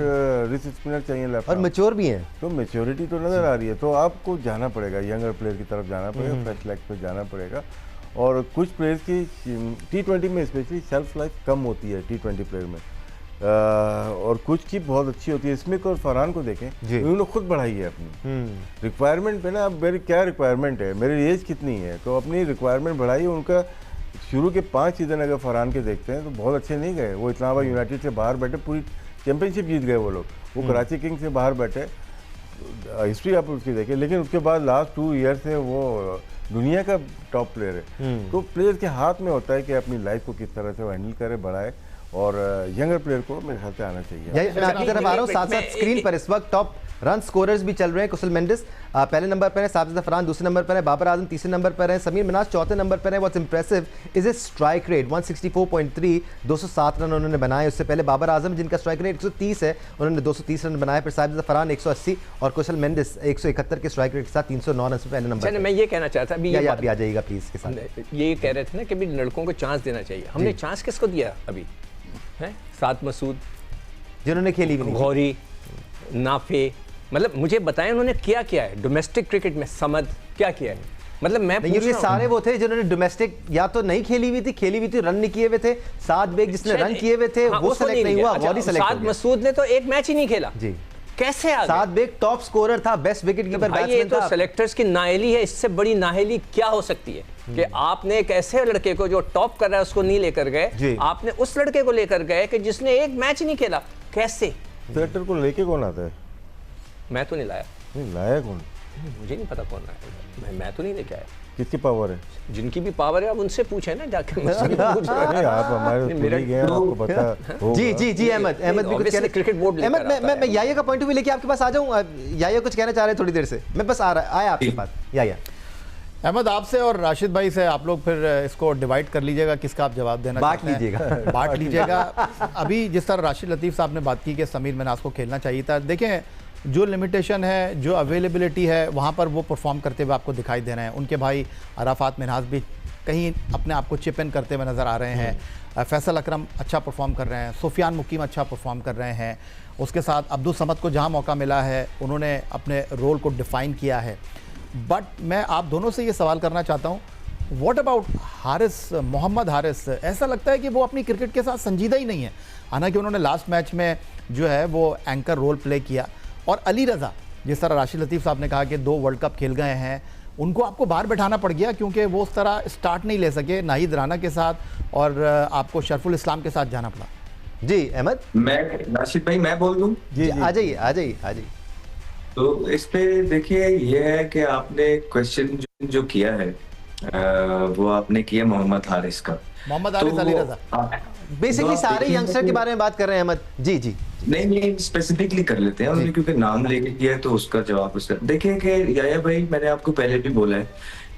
रिस्ट स्पिनर चाहिए लेफ्ट, और मैच्योर भी हैं, तो मैच्योरिटी तो नज़र आ रही है। तो आपको जाना पड़ेगा, यंगर प्लेयर की तरफ जाना पड़ेगा, फ्रेश लेग पे जाना पड़ेगा। और कुछ प्लेयर्स की T20 में स्पेशली सेल्फ लाइफ कम होती है T20 प्लेयर में, और कुछ की बहुत अच्छी होती है। स्मिथ और फरहान को देखें, उन्होंने खुद बढ़ाई है अपनी रिक्वायरमेंट पे ना, अब मेरी क्या रिक्वायरमेंट है, मेरी एज कितनी है, तो अपनी रिक्वायरमेंट बढ़ाई। उनका शुरू के 5 सीजन अगर फरहान के देखते हैं तो बहुत अच्छे नहीं गए, वो इस्लामाबाद यूनाइटेड से बाहर बैठे, पूरी चैंपियनशिप जीत गए वो लोग, वो कराची किंग्स से बाहर बैठे, हिस्ट्री आप उसकी देखें। लेकिन उसके बाद लास्ट 2 ईयर से वो दुनिया का टॉप प्लेयर है। तो प्लेयर के हाथ में होता है कि अपनी लाइफ को किस तरह से वो हैंडल करे, बढ़ाए, और यंगर प्लेयर को मेरे ख्याल से आना चाहिए। मैं आपकी तरफ आ रहा हूँ, साथ साथ स्क्रीन पर इस वक्त टॉप रन स्कोरर्स भी चल रहे हैं। कुशल मेंडिस पहले नंबर पर है, साजिद अफरान दूसरे नंबर पर है, बाबर आजम तीसरे नंबर पर है, समीर मनहास चौथे नंबर पर है। What's impressive is a strike rate 164.3, 207 run उन्होंने बनाए। उससे पहले बाबर आजम जिनका स्ट्राइक रेट 130 है, उन्होंने 230 रन बनाए। फिर साजिद अफरान 180 और कुशल मेंडिस 171 के स्ट्राइक रेट के साथ 309 रन से पहले नंबर। मैं ये कहना चाहता अभी, आप भी आ जाइएगा प्लीज के साथ। ये कह रहे थे ना कि लड़कों को चांस देना चाहिए, हमने चांस किसको दिया अभी है? साद मसूद जिन्होंने खेली भी नहीं, गौरी, नाफे, मतलब मुझे बताएं उन्होंने क्या किया है डोमेस्टिक क्रिकेट में, समद क्या किया है, मतलब मैं ये सारे वो थे जिन्होंने डोमेस्टिक या तो नहीं खेली हुई थी, रन नहीं किए हुए थे। साद बेग जिसने रन किए हुए थे वो सेलेक्ट नहीं हुआ, गौरी सेलेक्ट हो गया। साद मसूद ने तो एक मैच ही नहीं खेला जी, कैसे आ गया? साद बेग टॉप स्कोरर था, बेस्ट विकेट कीपर बैट्समैन था। तो सेलेक्टर्स की नाअहली है, इससे बड़ी नाअहली क्या हो सकती है कि आपने एक ऐसे लड़के को जो टॉप कर रहा है उसको नहीं लेकर गए, आपने उस लड़के को लेकर गए कि जिसने एक मैच नहीं खेला। कैसे? सेलेक्टर को लेके कौन आता है? मैं तो नहीं लाया। नहीं लाया कौन? मुझे नहीं पता कौन लाया, मैं तो नहीं लेके आया। किसकी पावर है? जिनकी भी पावर है आप उनसे पूछे ना जाके, मुझसे नहीं पूछ रहे। नहीं, आप हमारे मेरे गए आपको पता होगा। जी जी जी, अहमद भी कुछ कहना, क्रिकेट बोर्ड अहमद मैं याया का पॉइंट ऑफ व्यू लेके आपके पास आ जाऊं। याया कुछ कहना चाह रहे हैं थोड़ी देर से, मैं बस आया आपके पास। याया अहमद, आपसे और राशिद भाई से आप लोग फिर इसको डिवाइड कर लीजिएगा, किसका आप जवाब देना बांट लीजिएगा। अभी जिस तरह राशिद लतीफ़ साहब ने बात की कि समीर मनहास को खेलना चाहिए था, देखें जो लिमिटेशन है, जो अवेलेबिलिटी है, वहाँ पर वो परफॉर्म करते हुए आपको दिखाई दे रहे हैं। उनके भाई अराफात मनहास भी कहीं अपने आप को चिप इन करते हुए नज़र आ रहे हैं। फैसल अकरम अच्छा परफॉर्म कर रहे हैं, सुफियान मुकीम अच्छा परफॉर्म कर रहे हैं। उसके साथ अब्दुल समद को जहाँ मौका मिला है उन्होंने अपने रोल को डिफ़ाइन किया है। बट मैं आप दोनों से ये सवाल करना चाहता हूँ, व्हाट अबाउट हारिस, मोहम्मद हारिस? ऐसा लगता है कि वो अपनी क्रिकेट के साथ संजीदा ही नहीं है। हालांकि उन्होंने लास्ट मैच में जो है वो एंकर रोल प्ले किया। और अली रज़ा, जिस तरह राशिद लतीफ़ साहब ने कहा कि 2 वर्ल्ड कप खेल गए हैं, उनको आपको बाहर बैठाना पड़ गया क्योंकि वो उस तरह स्टार्ट नहीं ले सके नाहिद राना के साथ और आपको शरफुल इस्लाम के साथ जाना पड़ा। जी अहमद, मैं राशिद भाई मैं बोल दूं? जी आ जाइए आ जाइए आ जाइए। तो इस पे देखिए ये है कि आपने क्वेश्चन जो किया है वो आपने किया मोहम्मद हारिस का। मोहम्मद हारिस अली रजा बेसिकली सारे यंगस्टर के बारे में बात कर रहे हैं अहमद। जी जी नहीं स्पेसिफिकली कर लेते हैं उन्होंने क्योंकि नाम लेके किया है तो उसका जवाब उसका देखिए कि याया भाई मैंने आपको पहले भी बोला है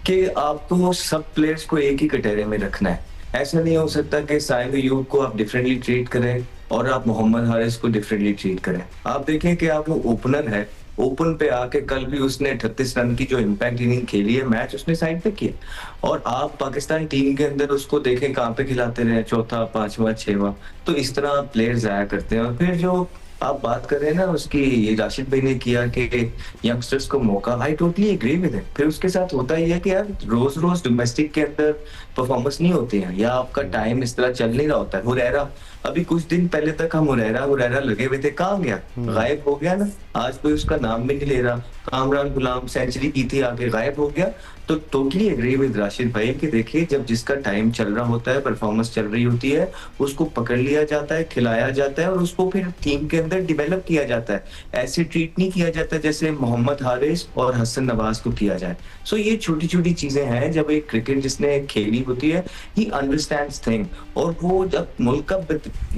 कि आपको सब प्लेयर्स को एक ही कैटेगरी में रखना है। ऐसा नहीं हो सकता कि साइम अयूब को आप डिफरेंटली ट्रीट करें और आप मोहम्मद हारिस को डिफरेंटली ट्रीट करें। आप देखें कि आप वो ओपनर है, ओपन पे आके कल भी उसने 38 रन की जो इम्पैक्ट इनिंग खेली है मैच उसने साइड पे किया और आप पाकिस्तान टीम के अंदर उसको देखें कहाँ पे खिलाते रहे, चौथा पांचवा छठवां। तो इस तरह प्लेयर्स आया करते हैं। और फिर जो आप बात कर रहे हैं ना उसकी, राशिद भाई ने किया कि यंगस्टर्स को मौका, I totally agree with it. फिर उसके साथ होता ही है कि यार रोज रोज डोमेस्टिक के अंदर परफॉर्मेंस नहीं होती है या आपका टाइम इस तरह चल नहीं रहा होता है। हुरैरा अभी कुछ दिन पहले तक हम हुरैरा लगे हुए थे, कहाँ गया? गायब हो गया ना, आज कोई उसका नाम भी नहीं ले रहा। कामरान गुलाम सेंचुरी की थी आगे गायब हो गया। तो टोटली एग्री विद राशिद भाई कि देखिए जब जिसका टाइम चल रहा होता है, परफॉर्मेंस चल रही होती है, उसको पकड़ लिया जाता है, खिलाया जाता है और उसको फिर टीम के अंदर डिवेलप किया जाता है। ऐसे ट्रीट नहीं किया जाता जैसे मोहम्मद हारिस और हसन नवाज को किया जाए। सो ये छोटी छोटी चीजें हैं जब एक क्रिकेट जिसने खेली होती है ही अंडरस्टैंड्स थिंग। और वो जब मुल्क का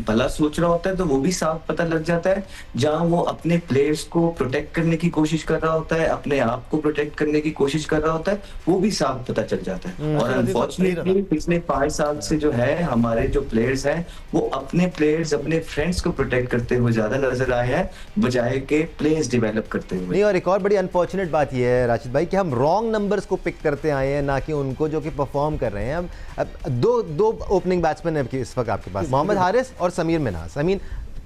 भला सोच रहा होता है तो वो भी साफ पता लग जाता है। जहां वो अपने प्लेयर्स को प्रोटेक्ट करने की कोशिश कर रहा होता है, अपने आप को प्रोटेक्ट करने की कोशिश कर रहा होता है, वो भी साफ पता चल जाता है। और अनफॉर्चुनेटली पिछले 5 साल से जो है हमारे जो प्लेयर्स हैं वो अपने प्लेयर्स अपने फ्रेंड्स को प्रोटेक्ट करते हुए ज्यादा नजर आए हैं बजाय के प्लेयर्स डेवलप करते हुए। नहीं, और एक और बड़ी अनफॉर्चुनेट बात यह है राशिद भाई कि हम रॉन्ग नंबर्स को पिक करते आए हैं, ना कि उनको जो कि परफॉर्म कर रहे हैं। अब दो ओपनिंग बैट्समैन है इस वक्त आपके पास, मोहम्मद हारिस और Sameer Minhas. I mean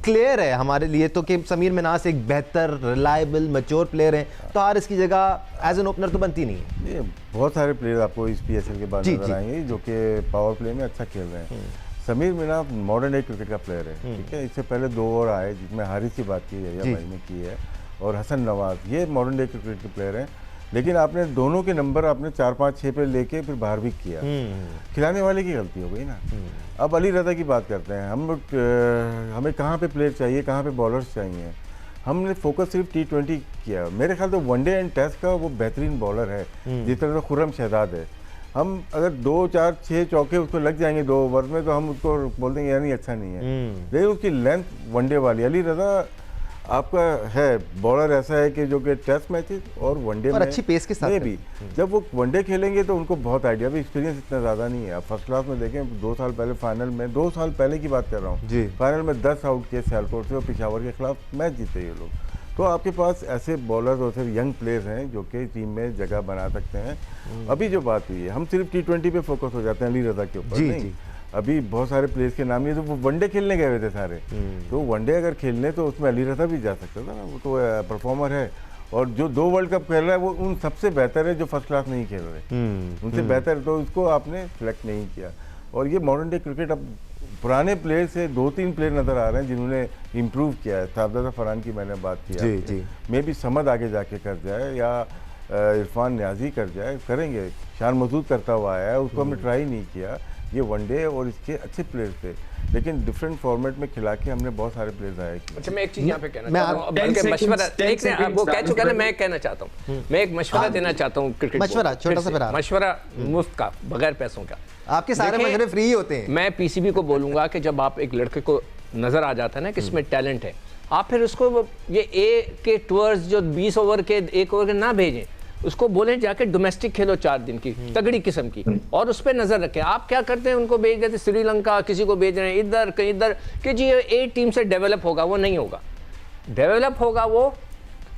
clear है हमारे लिए तो कि समीर मिन्हास एक बेहतर रिलायबल मैच्योर प्लेयर है, तो हारिस की जगह एज एन ओपनर तो बनती नहीं है। ये बहुत सारे प्लेयर आपको इस PSL के बाद नजर आएंगे जो कि पावर प्ले में अच्छा खेल रहे हैं। Sameer Minhas modern day cricket का प्लेयर है, ठीक है। इससे पहले 2 और आए जिसमें हारिस की बात की है या भाई ने की है, और हसन नवाज, ये मॉडर्न डे क्रिकेट के प्लेयर हैं। लेकिन आपने दोनों के नंबर आपने 4, 5, 6 पे लेके फिर बाहर भी किया, खिलाने वाले की गलती हो गई ना। अब अली रजा की बात करते हैं हम, हमें कहाँ पे प्लेयर चाहिए, कहाँ पे बॉलर्स चाहिए। हमने फोकस सिर्फ T20 किया। मेरे ख्याल से वनडे एंड टेस्ट का वो बेहतरीन बॉलर है, जिस तरह से खुर्रम शहजाद है। हम अगर 2, 4, 6 चौके उसको लग जाएंगे 2 ओवर में तो हम उसको बोल देंगे यार नहीं अच्छा नहीं है। लेकिन उसकी लेंथ वनडे वाली, अली रजा आपका है बॉलर ऐसा है कि जो कि टेस्ट मैचेस और वनडे में अच्छी पेस के साथ भी जब वो वनडे खेलेंगे तो उनको बहुत आइडिया, भी एक्सपीरियंस इतना ज़्यादा नहीं है। आप फर्स्ट क्लास में देखें 2 साल पहले फाइनल में, 2 साल पहले की बात कर रहा हूँ जी, फाइनल में 10 आउट किए सियालकोट से और पेशावर के खिलाफ मैच जीते ये लोग। तो आपके पास ऐसे बॉलर्स और सिर्फ यंग प्लेयर्स हैं जो कि टीम में जगह बना सकते हैं। अभी जो बात हुई है हम सिर्फ T20 पे फोकस हो जाते हैं अली रजा के ऊपर, नहीं अभी बहुत सारे प्लेयर्स के नाम नहीं, तो वो वनडे खेलने गए हुए थे सारे। तो वनडे अगर खेलने तो उसमें अली रजा भी जा सकता था ना, वो तो परफॉर्मर है। और जो 2 वर्ल्ड कप खेल रहा है वो उन सबसे बेहतर है जो फर्स्ट क्लास नहीं खेल रहे, उनसे बेहतर, तो उसको आपने सिलेक्ट नहीं किया। और ये मॉडर्न डे क्रिकेट अब पुराने प्लेयर से 2-3 प्लेयर नज़र आ रहे हैं जिन्होंने इम्प्रूव किया है। साबदादा फरहान की मैंने बात की जी, मे भी समद आगे जाके कर जाए या इरफान न्याजी कर जाए, करेंगे। शान मसूद करता हुआ आया है, उसको हमने ट्राई नहीं किया। ये वनडे और इसके अच्छे प्लेयर थे, लेकिन डिफरेंट फॉर्मेट में खिला के हमने बहुत सारे प्लेयर्स आए। अच्छा मैं एक चीज यहाँ पे कहना चाहता हूँ, बल्कि मशवरा वो कह चुका है, मैं कहना चाहता हूँ, मैं एक मशवरा देना चाहता हूँ क्रिकेट मशवरा, छोटा सा मशवरा मुफ्त का, बगैर पैसों का। आपके सारे मशवरे फ्री होते हैं। मैं PCB को बोलूंगा कि जब आप एक लड़के को नजर आ जाता है ना कि इसमें टैलेंट है, आप फिर उसको ये ए के टूर्स जो 20 ओवर के 1 ओवर के ना भेजें, उसको बोलें जाके डोमेस्टिक खेलो 4 दिन की तगड़ी किस्म की, और उस पर नजर रखें। आप क्या करते हैं, उनको भेज देते श्रीलंका, किसी को भेज रहे हैं इधर कहीं इधर कि जी ये टीम से डेवलप होगा, वो नहीं होगा। डेवलप होगा वो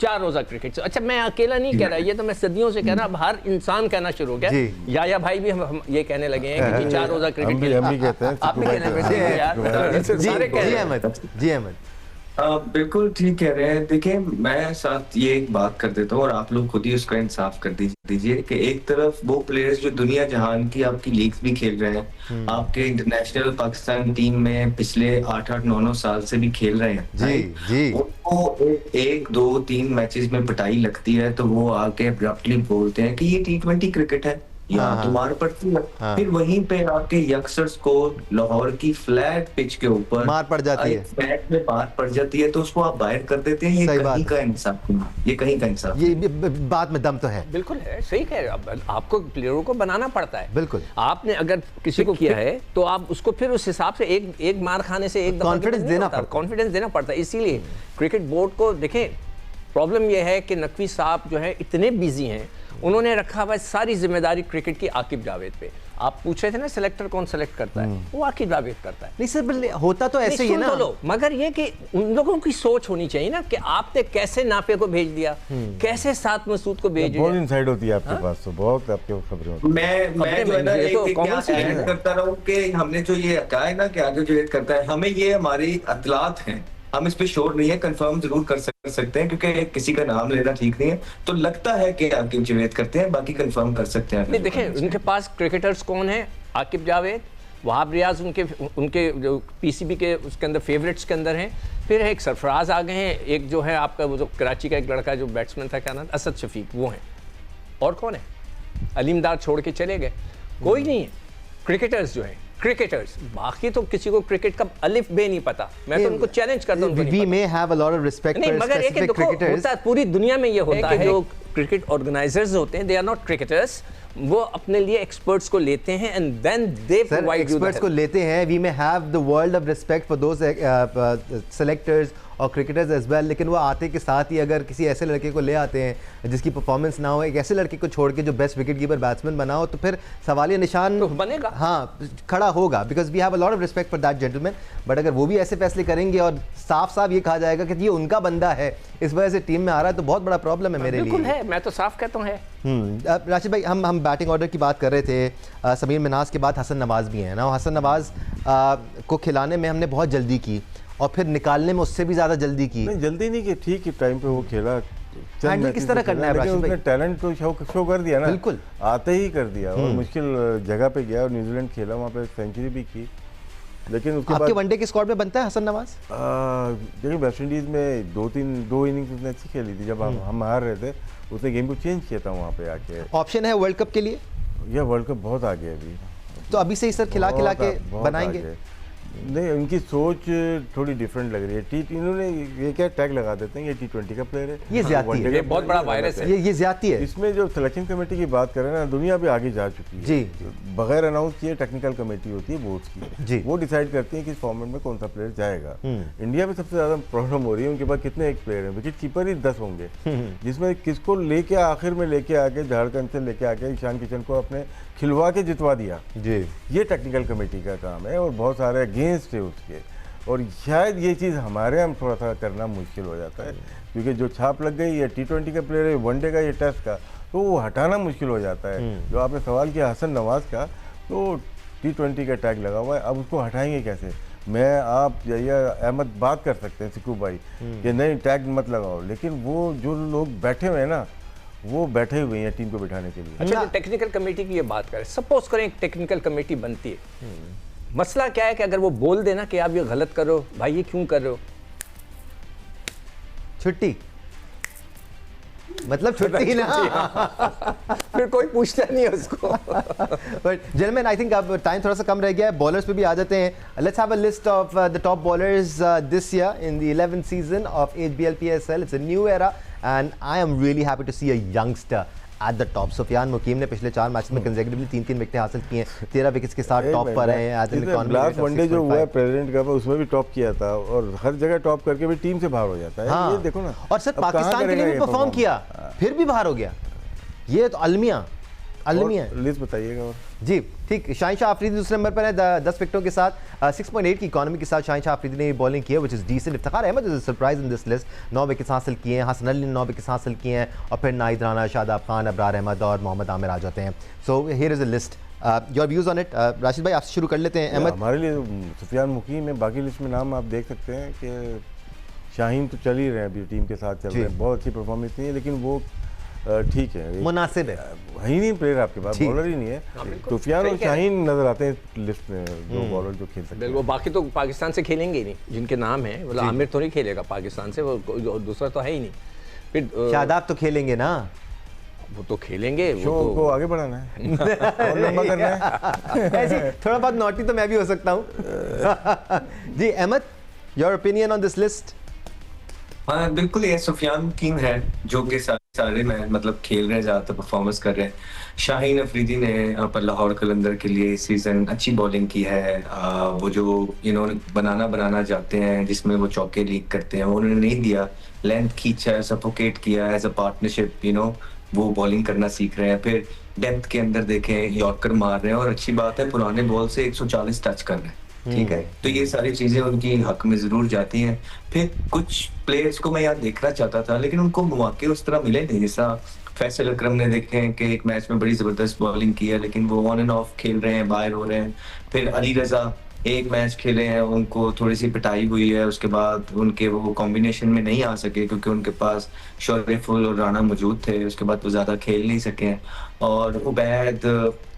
4 रोजा क्रिकेट से। अच्छा मैं अकेला नहीं कह रहा, ये तो मैं सदियों से कह रहा, अब हर इंसान कहना शुरू हो गया। या भाई भी हम ये कहने लगे हैं कि 4 रोजा क्रिकेट, हम भी कहते हैं, आप भी कहने लगे यार, जी अहमद। बिल्कुल ठीक कह रहे हैं। देखिए, मैं साथ ये एक बात कर देता हूँ और आप लोग खुद ही उसका इंसाफ कर दीजिए कि एक तरफ वो प्लेयर्स जो दुनिया जहान की आपकी लीग्स भी खेल रहे हैं, आपके इंटरनेशनल पाकिस्तान टीम में पिछले 8-8, 9-9 साल से भी खेल रहे हैं, जी, राइट? जी। उनको एक दो तीन मैचेस में पिटाई लगती है तो वो आके अब्रप्टली बोलते हैं कि ये T20 क्रिकेट है, यहाँ तो मार पड़ती है। फिर वहीं पे आपके यंगस्टर्स को लाहौर की फ्लैट पिच के ऊपर मार पड़ जाती है। फ्लैट में मार पड़ जाती है तो उसको आप बाहर कर देते हैं। ये सही बात कहीं है। का इंसाफ नहीं, ये कहीं का इंसाफ ये बात में दम तो है। बिल्कुल है, सही कह रहे हो। अब आपको प्लेयरों को बनाना पड़ता है। बिल्कुल। आपने अगर किसी को किया है तो आप उसको फिर उस हिसाब से एक मार खाने से एक Confidence देना पड़ता है। कॉन्फिडेंस देना पड़ता है। इसीलिए क्रिकेट बोर्ड को देखें, प्रॉब्लम यह है कि नकवी साहब जो है इतने बिजी हैं, उन्होंने रखा हुआ है सारी जिम्मेदारी क्रिकेट की आकिब जावेद पे। आप पूछ रहे थे ना सिलेक्टर कौन सेलेक्ट करता है, वो आकिब जावेद करता है। नहीं सर, बल्कि होता तो ऐसे ही है नहीं, ना। सुन तो लो, मगर ये कि उन लोगों की सोच होनी चाहिए ना कि आपने कैसे नाफे को भेज दिया, कैसे साथ मसूद को भेज बहुत दिया। इनसाइड होती है आपके पास, तो बहुत आपके खबरें होती मैं जो है ना ये तो एक common sense ऐड है। करता रहूं कि हमने जो ये कहा है ना कि आगे जो ऐड करता है, हमें ये हमारी इत्तलात हैं, हम इस पे श्योर नहीं है, कंफर्म जरूर कर सकते हैं क्योंकि किसी का नाम लेना ठीक नहीं है। तो लगता है कि आकिब जावेद करते हैं, बाकी कंफर्म कर सकते हैं। नहीं देखें, उनके पास क्रिकेटर्स कौन है? आकिब जावेद, वहाब रियाज उनके जो पीसीबी के उसके अंदर फेवरेट्स के अंदर हैं। फिर एक सरफराज आ गए हैं, एक जो है आपका वो जो कराची का एक लड़का जो बैट्समैन था, क्या नाम, असद शफीक, वो हैं। और कौन है? अलीमदार छोड़ के चले गए, कोई नहीं है। क्रिकेटर्स जो हैं, क्रिकेटर्स, बाकी तो किसी को क्रिकेट का अलिफ बे नहीं पता। मैं तो उनको चैलेंज करता हूं। We may have a lot of respect नहीं, for मगर एक specific देखो, cricketers. होता है, पूरी दुनिया में ये होता है कि जो क्रिकेट ऑर्गेनाइजर्स होते हैं, दे आर नॉट क्रिकेटर्स, वो अपने लिए एक्सपर्ट्स को लेते हैं and then they sir, provide you the experts को लेते हैं। We may have the world of respect for those selectors और क्रिकेटर्स एज वेल, लेकिन वो आते के साथ ही अगर किसी ऐसे लड़के को ले आते हैं जिसकी परफॉर्मेंस ना हो, एक ऐसे लड़के को छोड़ के जो बेस्ट विकेट कीपर बैट्समैन बना हो, तो फिर सवालिया निशान तो बनेगा। हाँ, खड़ा होगा, because we have a lot of respect for that gentleman. But अगर वो भी ऐसे फैसले करेंगे और साफ साफ ये कहा जाएगा कि ये उनका बंदा है, इस वजह से टीम में आ रहा है, तो बहुत बड़ा प्रॉब्लम है मेरे लिए। बिल्कुल है, मैं तो साफ कहता हूँ है। राशिद भाई, हम बैटिंग ऑर्डर की बात कर रहे थे। समीर मिन्हास के बाद हसन नवाज भी हैं ना। हसन नवाज को खिलाने में हमने बहुत जल्दी की और फिर निकालने में उससे भी ज़्यादा जल्दी की। नहीं, जल्दी नहीं कि ठीक टाइम पे वो खेला। हैंडल किस तरह करना है राशिद भाई? उसने टैलेंट तो शो कर दिया ना, बिल्कुल आते ही कर दिया और मुश्किल जगह पे गया और न्यूजीलैंड खेला, वहाँ पे सेंचुरी भी की। लेकिन उसके आपके बाद वनडे के स्क्वाड में बनता है हसन नवाज? देखिए, वेस्ट इंडीज़ में दो इनिंग्स उसने अच्छी खेली थी। जब हम हार रहे थे, उसने गेम को चेंज किया था वहाँ पे आके। ऑप्शन है वर्ल्ड कप के लिए? यह वर्ल्ड कप बहुत आगे है अभी, तो अभी से ही सर खिला के बहुत बनाएंगे। आगे। नहीं, उनकी सोच थोड़ी डिफरेंट लग रही है। इन्होंने ये क्या टैग लगा देते हैं, ये T20 का प्लेयर है, ये ज्यादती है। वनडे का ये बहुत प्लेयर बड़ा वायरस है। ये ज्यादती है। इसमें जो सिलेक्शन कमेटी की बात करें ना, दुनिया भी आगे जा चुकी है जी। बगैर अनाउंस किए टेक्निकल कमेटी होती है बोर्ड्स जी। की, वो डिसाइड करती है कि इस फॉर्मेट में कौन सा प्लेयर जाएगा। इंडिया में सबसे ज्यादा प्रॉब्लम हो रही है, उनके पास कितने एक प्लेयर हैं, विकेट कीपर ही 10 होंगे, जिसमें किसको लेके आखिर में लेके आके झारखंड से लेके आके ईशान किशन को अपने खिलवा के जितवा दिया। जी, ये टेक्निकल कमेटी का काम है और बहुत सारे अगेंस्ट है उसके। और शायद ये चीज़ हमारे यहाँ थोड़ा सा करना मुश्किल हो जाता है, क्योंकि जो छाप लग गई है T20 का प्लेयर है, वनडे का, ये टेस्ट का, तो वो हटाना मुश्किल हो जाता है। जो आपने सवाल किया हसन नवाज का, तो T20 का टैग लगा हुआ है, अब उसको हटाएंगे कैसे? मैं आप या अहमद बात कर सकते हैं सिक्कू भाई कि नहीं टैग मत लगाओ, लेकिन वो जो लोग बैठे हुए हैं ना, वो बैठे हुए हैं टीम को बिठाने के लिए। अच्छा, जो टेक्निकल कमेटी की ये बात करें, सपोज करें एक टेक्निकल कमेटी बनती है, मसला क्या है कि अगर वो बोल देना कि आप ये गलत कर रहे हो, भाई ये क्यों कर रहे हो, छुट्टी, मतलब छुट्टी ना। फिर कोई पूछता नहीं है उसको। बट जेंटलमैन, आई थिंक अब टाइम थोड़ा सा कम रह गया है, बॉलर्स पे भी आ जाते हैं। Let's have a list of the top bowlers this year in the 11th season of HBL PSL. It's a new era and I am really happy to see a youngster at the top. Sufiyan Muqeem ने पिछले 4 मैच में कंसेक्यूटिवली 3-3 विकेटें हासिल की हैं, 13 विकेट्स के साथ टॉप पर हैं। लास्ट वनडे जो हुआ है प्रेसिडेंट का, उसमें भी टॉप किया था और हर जगह टॉप करके भी टीम से बाहर हो जाता है। हाँ, ये देखो ना, और सर अब कहाँ पाकिस्तान के लिए करेगा भी ये परफॉर्म किया, फिर भी बाहर हो गया। ये तो अलमिया लिस्ट बताइएगा। और जी ठीक, शाहीन शाह अफरीदी दूसरे नंबर पर है 10 विकेटों के साथ, 6.8 की इकॉनमी के साथ शाहीन शाह अफरीदी ने बॉलिंग की है, which is decent. Iftikhar Ahmed is surprise in this list, 9 wickets हासिल किए हैं. हसन अली ने 9 विकेट्स हासिल किए हैं और फिर नाहिद राना, शादाब खान, अबरार अहमद और मोहम्मद आमिर आ जाते हैं. So here is a list. Your views on it. Rashid भाई आपसे शुरू कर लेते हैं. अहमद, हमारे लिए सुफियान मुकीम है, बाकी लिस्ट में नाम आप देख सकते हैं कि शाहीन तो चल ही रहे हैं, अभी टीम के साथ चल रहे हैं, बहुत अच्छी परफॉर्मेंस नहीं है, लेकिन वो ठीक है, मुनासिब है। ही नहीं प्लेयर आपके पास, बॉलर ही नहीं है। सुफियान और शाहीन नजर आते हैं लिस्ट में, दो बॉलर जो खेल सकते हैं। बिल्कुल, बाकी तो पाकिस्तान से खेलेंगे ही नहीं, जिनके नाम है, मतलब आमिर तो नहीं खेलेगा पाकिस्तान से, वो दूसरा तो है ही नहीं। फिर शादाब तो खेलेंगे ना, वो तो खेलेंगे, शो वो को आगे बढ़ाना है और लंबा करना है। ऐसे थोड़ा बहुत नॉटी तो मैं भी हो सकता हूँ। जी Ahmed, your opinion on this list? हाँ बिल्कुल, ये सुफियान किंग है जो कि सारे मैच मतलब खेल रहे हैं, ज्यादातर परफॉर्मेंस कर रहे हैं। शाहीन अफरीदी ने पर लाहौर कलंदर के लिए इस सीजन अच्छी बॉलिंग की है। वो जो इन्होंने बनाना चाहते हैं जिसमें वो चौके लीक करते हैं, वो उन्होंने नहीं दिया, लेंथ खींचा है, सफोकेट किया एज अ पार्टनरशिप, वो बॉलिंग करना सीख रहे हैं। फिर डेप्थ के अंदर देखें, यॉर्कर मार रहे हैं और अच्छी बात है पुराने बॉल से 140 टच कर रहे हैं, ठीक है। तो ये सारी चीजें उनकी हक में जरूर जाती हैं। फिर कुछ प्लेयर्स को मैं यहाँ देखना चाहता था लेकिन उनको मौके उस तरह मिले नहीं, जैसा फैसल अकरम ने देखें कि एक मैच में बड़ी जबरदस्त बॉलिंग की है लेकिन वो ऑन एंड ऑफ खेल रहे हैं, बाहर हो रहे हैं। फिर अली रजा एक मैच खेले हैं, उनको थोड़ी सी पिटाई हुई है, उसके बाद उनके वो कॉम्बिनेशन में नहीं आ सके क्योंकि उनके पास शरीफुल और राणा मौजूद थे, उसके बाद वो ज्यादा खेल नहीं सके। और उबैद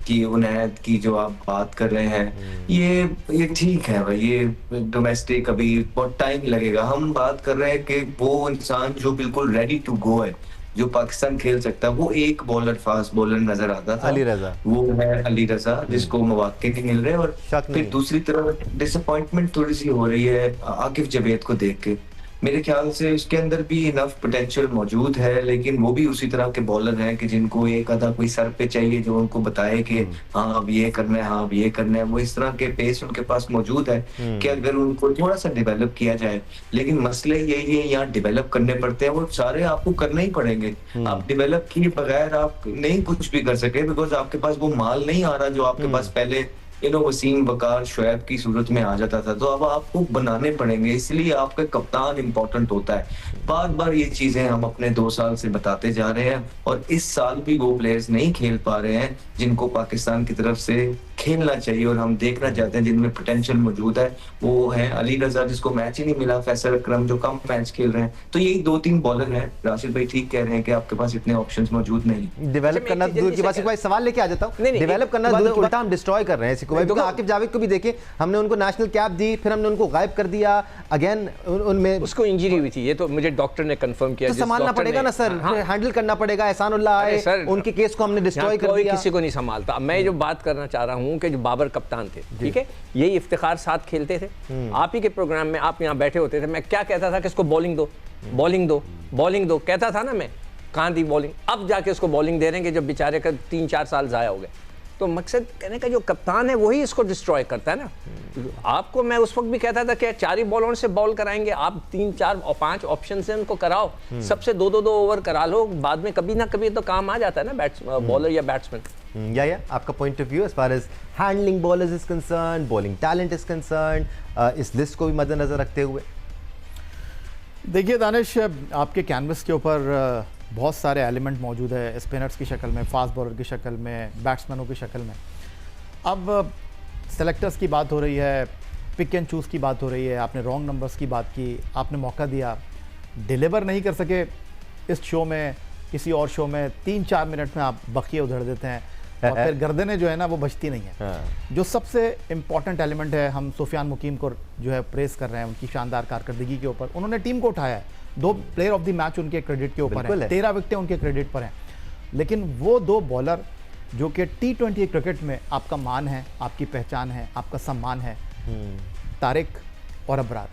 की, उनैद की जो आप बात कर रहे हैं, ये ठीक है भाई, ये डोमेस्टिक अभी बहुत टाइम लगेगा। हम बात कर रहे हैं कि वो इंसान जो बिल्कुल रेडी टू गो है, जो पाकिस्तान खेल सकता है, वो एक बॉलर, फास्ट बॉलर नजर आता था, अली रजा। वो है अली रजा, जिसको मौके नहीं मिल रहे। और फिर दूसरी तरफ डिसअपॉइंटमेंट थोड़ी सी हो रही है आकिफ जवेद को देख के। मेरे ख्याल से उसके अंदर भी इनफ पोटेंशियल मौजूद है, लेकिन वो भी उसी तरह के बॉलर हैं कि जिनको एक आधा कोई सर पे चाहिए जो उनको बताए कि हाँ अब ये करना है, हाँ अब ये करना है। वो इस तरह के पेस उनके पास मौजूद है कि अगर उनको थोड़ा सा डेवलप किया जाए, लेकिन मसले यही है यहाँ डेवलप करने पड़ते हैं, वो सारे आपको करने ही पड़ेंगे। आप डेवलप किए बगैर आप नहीं कुछ भी कर सके, बिकॉज आपके पास वो माल नहीं आ रहा जो आपके पास पहले वसीम, वकार, शुएब की सूरत में आ जाता था। तो अब आपको बनाने पड़ेंगे, इसलिए आपका कप्तान इंपॉर्टेंट होता है। बार बार ये चीजें हम अपने 2 साल से बताते जा रहे हैं और इस साल भी वो प्लेयर्स नहीं खेल पा रहे हैं जिनको पाकिस्तान की तरफ से खेलना चाहिए और हम देखना चाहते हैं, जिनमें पोटेंशियल मौजूद है। वो है अली रजा जिसको मैच ही नहीं मिला, फैसल अकरम जो कम मैच खेल रहे हैं। तो यही 2-3 बॉलर हैं। राशिद भाई ठीक कह रहे हैं कि आपके पास इतने ऑप्शंस मौजूद नहीं। डेवलप करना दूर की बात, भाई सवाल लेके आ जाता हूँ। डेवलप करना दूर की बात, हम डिस्ट्रॉय कर रहे हैं सिको भाई। क्योंकि आकिफ जावेद को भी देखें, हमने उनको नेशनल कैप दी, फिर हमने उनको गायब कर दिया, अगेन उनमें उसको इंजरी हुई थी, ये तो मुझे डॉक्टर ने कंफर्म किया। तो संभालना पड़ेगा ना सर, हैंडल करना पड़ेगा। एहसानुल्लाह आए, उनके केस को हमने डिस्ट्रॉय कर दिया, किसी को नहीं संभालता। मैं जो बात करना चाह रहा हूँ कि जो बाबर कप्तान थे, ठीक है, यही इफ्तिखार साथ खेलते थे, आप ही के प्रोग्राम में आप यहाँ बैठे होते थे। मैं क्या कहता था कि इसको बॉलिंग दो, बॉलिंग दो, बॉलिंग दो, कहता था ना मैं, कहाँ दी बॉलिंग। अब जाके उसको बॉलिंग दे रहे हैं कि जब बेचारे का 3-4 साल जाया हो गए। तो मकसद कहने का जो कप्तान है वही इसको डिस्ट्रॉय करता है ना। आपको मैं उस वक्त भी कहता था कि 4 ही बॉलरों से बॉल कराएंगे, आप 3, 4 और 5 ऑप्शन से उनको कराओ, सबसे 2-2 ओवर करा लो, बाद में कभी ना कभी तो काम आ जाता है ना बॉलर या बैट्समैन। या आपका point of view as far as handling bowlers is concern, bowling talent is concern, इस लिस्ट को भी मद्देनजर रखते हुए? देखिए दानिश, आपके कैनवस के ऊपर बहुत सारे एलिमेंट मौजूद है, स्पिनर्स की शक्ल में, फास्ट बॉलर की शक्ल में, बैट्समैनों की शक्ल में। अब सेलेक्टर्स की बात हो रही है, पिक एंड चूज़ की बात हो रही है, आपने रॉन्ग नंबर्स की बात की, आपने मौका दिया, डिलीवर नहीं कर सके इस शो में, किसी और शो में 3-4 मिनट में आप बखिए उधड़ देते हैं और फिर गर्दनें जो है ना वो बचती नहीं है। जो सबसे इम्पॉर्टेंट एलिमेंट है, हम सुफियान मुकीम को जो है प्रेस कर रहे हैं उनकी शानदार कारकर्दगी के ऊपर। उन्होंने टीम को उठाया है, 2 प्लेयर ऑफ द मैच उनके क्रेडिट के ऊपर है, 13 विकेटें उनके क्रेडिट पर हैं। लेकिन वो 2 बॉलर जो कि T20 क्रिकेट में आपका मान है, आपकी पहचान है, आपका सम्मान है, तारिक और अबरार,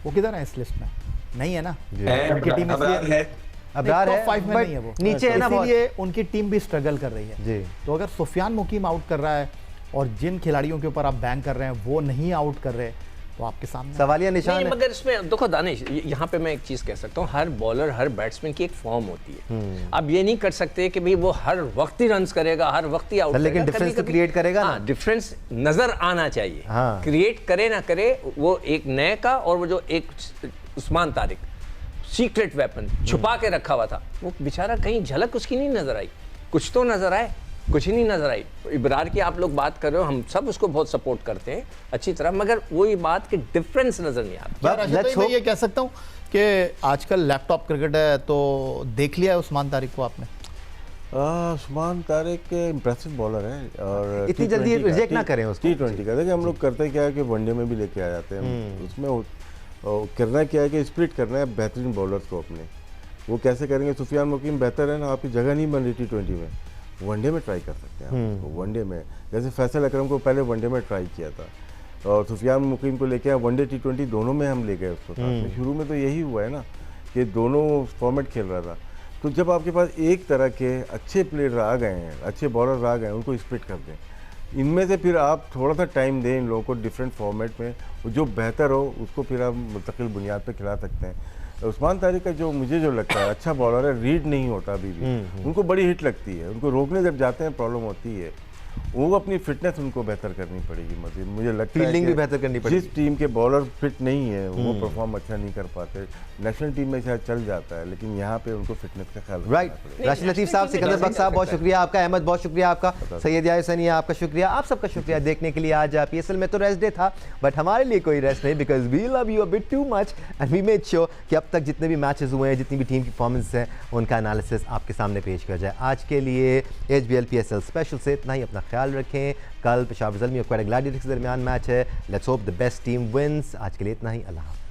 वो किधर है इस लिस्ट में? नहीं है ना। उनकी टीम अबरार है, 5 में नहीं है, वो नीचे है ना, इसीलिए उनकी टीम भी स्ट्रगल कर रही है जी। तो अगर सुफियान मुकीम आउट कर रहा है और जिन खिलाड़ियों के ऊपर आप बैंक कर रहे हैं वो नहीं आउट कर रहे, तो आपके सामने सवालिया निशान है। मगर इसमें देखो दानिश, यहाँ पे मैं एक चीज कह सकता हूँ, हर बॉलर, हर बैट्समैन की एक फॉर्म होती है। अब ये नहीं कर सकते कि भाई वो हर वक्त ही रन्स करेगा, हर वक्त ही आउट करेगा, लेकिन डिफरेंस तो क्रिएट करेगा ना। डिफरेंस नजर आना चाहिए, क्रिएट करे ना करे, वो एक नए का और वो जो एक उस्मान तारिक सीक्रेट वेपन छुपा के रखा हुआ था, वो बेचारा कहीं झलक उसकी नहीं नजर आई। कुछ तो नजर आए, कुछ ही नहीं नजर आई। इब्रार की आप लोग बात कर रहे हो, हम सब उसको बहुत सपोर्ट करते हैं अच्छी तरह, मगर वही बात कि डिफरेंस नजर नहीं आ रहा। राशिद भाई, मैं ये कह सकता हूँ कि आजकल लैपटॉप क्रिकेट है, तो देख लिया है उस्मान तारिक को आपने? उस्मान तारिक इम्प्रेसिव बॉलर है और इतनी जल्दी रिजेक्ट ना करें उसको। T20 का देखिए, हम लोग करते क्या है कि वनडे में भी लेके आ जाते हैं, उसमें करना क्या है कि स्प्लिट करना है बेहतरीन बॉलर्स को अपने। वो कैसे करेंगे? सुफियान मुकीम बेहतर है ना, आपकी जगह नहीं बन रही T20 में, वनडे में ट्राई कर सकते हैं आप उसको। वनडे में जैसे फैसल अकरम को पहले वनडे में ट्राई किया था, और सुफियान मुकीम को लेके वनडे T20 दोनों में हम ले गए उसको साथ में। शुरू में तो यही हुआ है ना कि दोनों फॉर्मेट खेल रहा था। तो जब आपके पास एक तरह के अच्छे प्लेयर आ गए हैं, अच्छे बॉलर आ गए हैं, उनको स्प्लिट कर दें। इनमें से फिर आप थोड़ा सा टाइम दें इन लोगों को डिफरेंट फॉर्मेट में, जो बेहतर हो उसको फिर आप मुस्तकिल बुनियाद पे खिला सकते हैं। उस्मान तारिक का जो मुझे जो लगता है अच्छा बॉलर है, रीड नहीं होता अभी भी, उनको बड़ी हिट लगती है, उनको रोकने जब जाते हैं प्रॉब्लम होती है। वो अपनी फिटनेस उनको बेहतर करनी पड़ेगी मजीद, मुझे लगता है फील्डिंग भी बेहतर करनी पड़ेगी। जिस टीम के बॉलर फिट नहीं है वो परफॉर्म अच्छा नहीं कर पाते। नेशनल टीम में शायद चल जाता है, लेकिन यहाँ पे उनको फिटनेस का ख्याल राइट। राशिद लतीफ़ साहब, सिकंदर बख्श साहब, बहुत शुक्रिया आपका। अहमद, बहुत शुक्रिया आपका। सैयद यासनी, आपका शुक्रिया। आप सबका शुक्रिया देखने के लिए। आज PSL में तो रेस्ट डे था, बट हमारे लिए कोई रेस्ट नहीं, because we love you a bit too much and we made sure कि अब तक जितने भी मैचेस हुए हैं, जितनी भी टीम की परफॉर्मेंस है, उनका एनालिसिस आपके सामने पेश किया जाए। आज के लिए HBL PSL स्पेशल से इतना ही। अपना ख्याल रखें। कल पेशावर ज़ल्मी और क्वेटा ग्लैडिएटर्स के दरमियान मैच है। Let's hope the best team wins. आज के लिए इतना ही। अल्लाह हाफ़िज़।